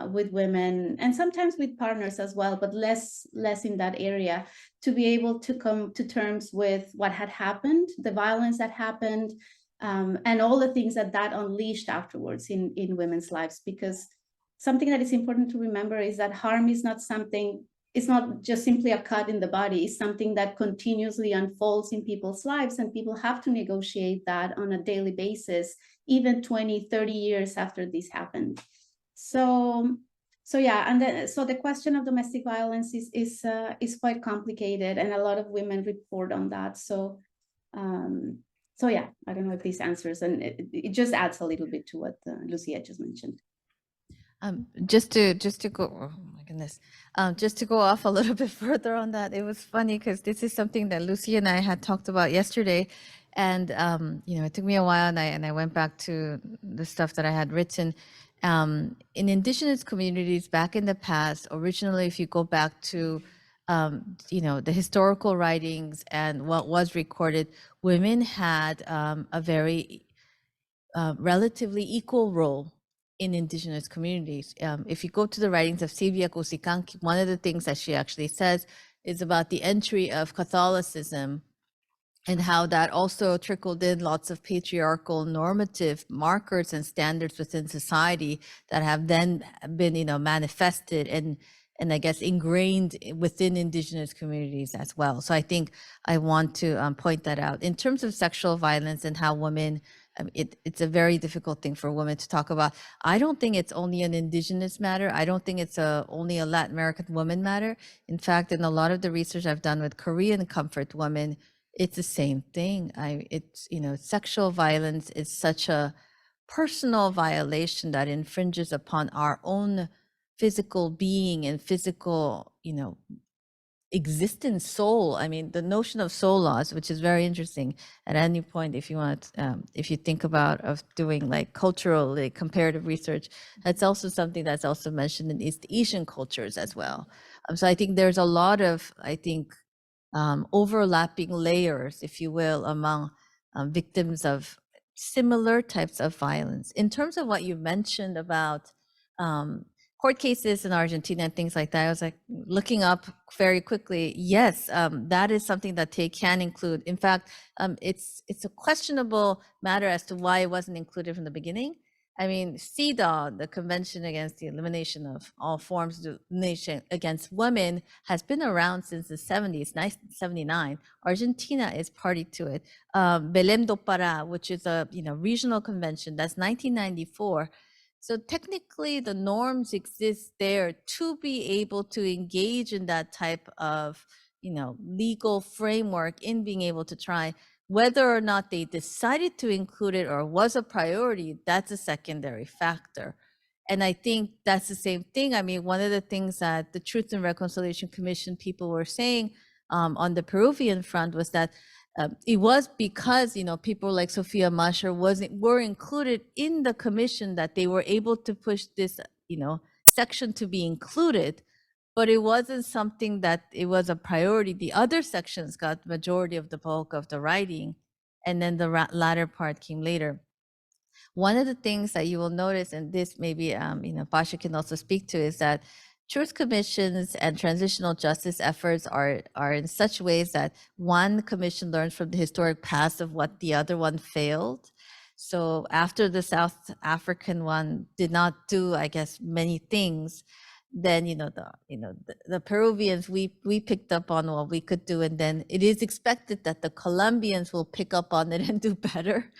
with women, and sometimes with partners as well, but less in that area, to be able to come to terms with what had happened, the violence that happened, and all the things that unleashed afterwards in women's lives. Because something that is important to remember is that harm is not something, it's not just simply a cut in the body, it's something that continuously unfolds in people's lives, and people have to negotiate that on a daily basis, even 20, 30 years after this happened. So yeah, and then so the question of domestic violence is quite complicated, and a lot of women report on that. So yeah, I don't know if this answers, and it just adds a little bit to what Lucia just mentioned. Just to go, oh my goodness, just to go off a little bit further on that, it was funny because this is something that Lucy and I had talked about yesterday, and it took me a while, and I went back to the stuff that I had written. In indigenous communities back in the past, originally, if you go back to the historical writings and what was recorded, women had a very relatively equal role in indigenous communities. If you go to the writings of Silvia Cusicanqui, one of the things that she actually says is about the entry of Catholicism and how that also trickled in lots of patriarchal normative markers and standards within society that have then been, manifested and I guess ingrained within indigenous communities as well. So I think I want to point that out. In terms of sexual violence and how women, it's a very difficult thing for women to talk about. I don't think it's only an indigenous matter. I don't think it's only a Latin American woman matter. In fact, in a lot of the research I've done with Korean comfort women, it's the same thing. It's, you know, sexual violence is such a personal violation that infringes upon our own physical being and physical, you know, existence, soul. I mean, the notion of soul loss, which is very interesting. At any point, if you want, if you think about of doing like cultural, like comparative research, that's also something that's also mentioned in East Asian cultures as well. So I think there's a lot of, I think, overlapping layers, if you will, among victims of similar types of violence. In terms of what you mentioned about court cases in Argentina and things like that, I was like looking up very quickly. Yes, that is something that they can include. In fact, it's a questionable matter as to why it wasn't included from the beginning. I mean, CEDAW, the Convention Against the Elimination of All Forms of Discrimination Against Women, has been around since the 70s, 1979. Argentina is party to it. Belém do Pará, which is a regional convention, that's 1994. So technically, the norms exist there to be able to engage in that type of legal framework in being able to try. Whether or not they decided to include it or was a priority, that's a secondary factor. And I think that's the same thing. I mean, one of the things that the Truth and Reconciliation Commission people were saying on the Peruvian front was that it was because people like Sophia Mascher were included in the commission that they were able to push this section to be included. But it wasn't something that it was a priority. The other sections got majority of the bulk of the writing, and then the latter part came later. One of the things that you will notice, and this maybe Pasha can also speak to, is that truth commissions and transitional justice efforts are in such ways that one commission learns from the historic past of what the other one failed. So after the South African one did not do, I guess, many things, then the Peruvians, we picked up on what we could do, and then it is expected that the Colombians will pick up on it and do better.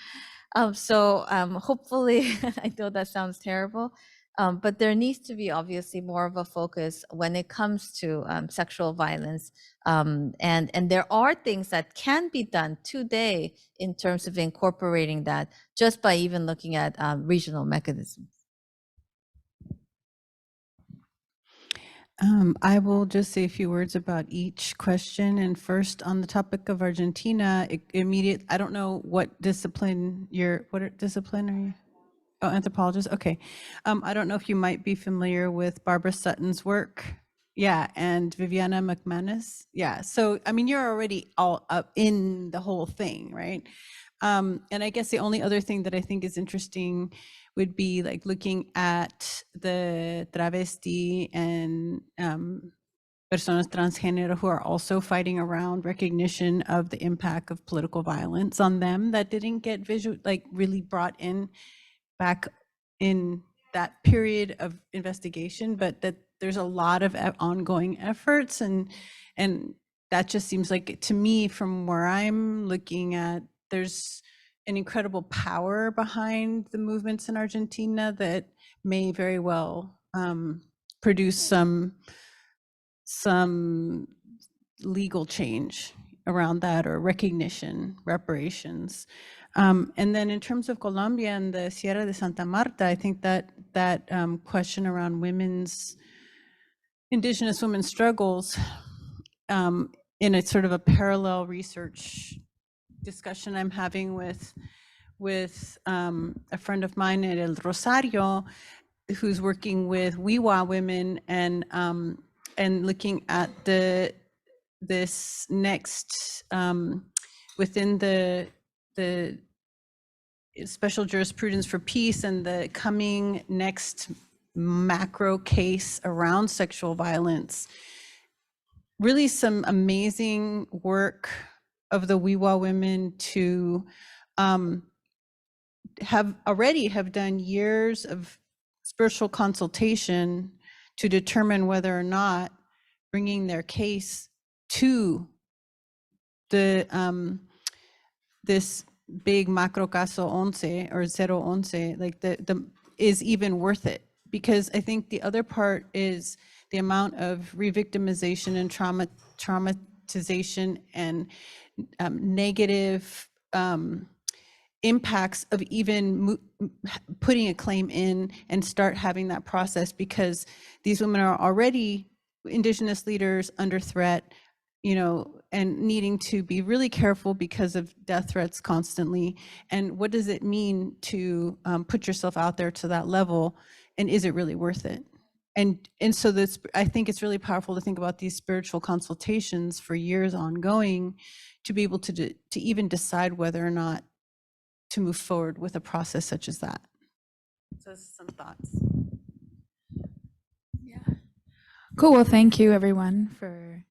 So hopefully, I know that sounds terrible, but there needs to be obviously more of a focus when it comes to sexual violence, and there are things that can be done today in terms of incorporating that just by even looking at regional mechanisms. I will just say a few words about each question. And first, on the topic of Argentina, I don't know what discipline what discipline are you? Oh, anthropologist. Okay. I don't know if you might be familiar with Barbara Sutton's work. Yeah, and Viviana McManus. Yeah. So, I mean, you're already all up in the whole thing, right? And I guess the only other thing that I think is interesting would be like looking at the travesti and personas transgénero who are also fighting around recognition of the impact of political violence on them that didn't get really brought in back in that period of investigation, but that there's a lot of ongoing efforts, and that just seems like, to me, from where I'm looking at, there's an incredible power behind the movements in Argentina that may very well produce some legal change around that, or recognition, reparations. And then in terms of Colombia and the Sierra de Santa Marta, I think that question around indigenous women's struggles in a sort of a parallel research discussion I'm having with a friend of mine at El Rosario, who's working with Wiwa women and looking at this next within the special jurisprudence for peace and the coming next macro case around sexual violence. Really some amazing work of the Wiwa women to have done years of spiritual consultation to determine whether or not bringing their case to the this big macro caso 11 or 011, like the is even worth it. Because I think the other part is the amount of re-victimization and traumatization and negative impacts of even putting a claim in and start having that process, because these women are already Indigenous leaders under threat, you know, and needing to be really careful because of death threats constantly. And what does it mean to put yourself out there to that level? And is it really worth it? And so this, I think it's really powerful to think about these spiritual consultations for years ongoing, to be able to even decide whether or not to move forward with a process such as that. So some thoughts. Yeah. Cool. Well, thank you everyone for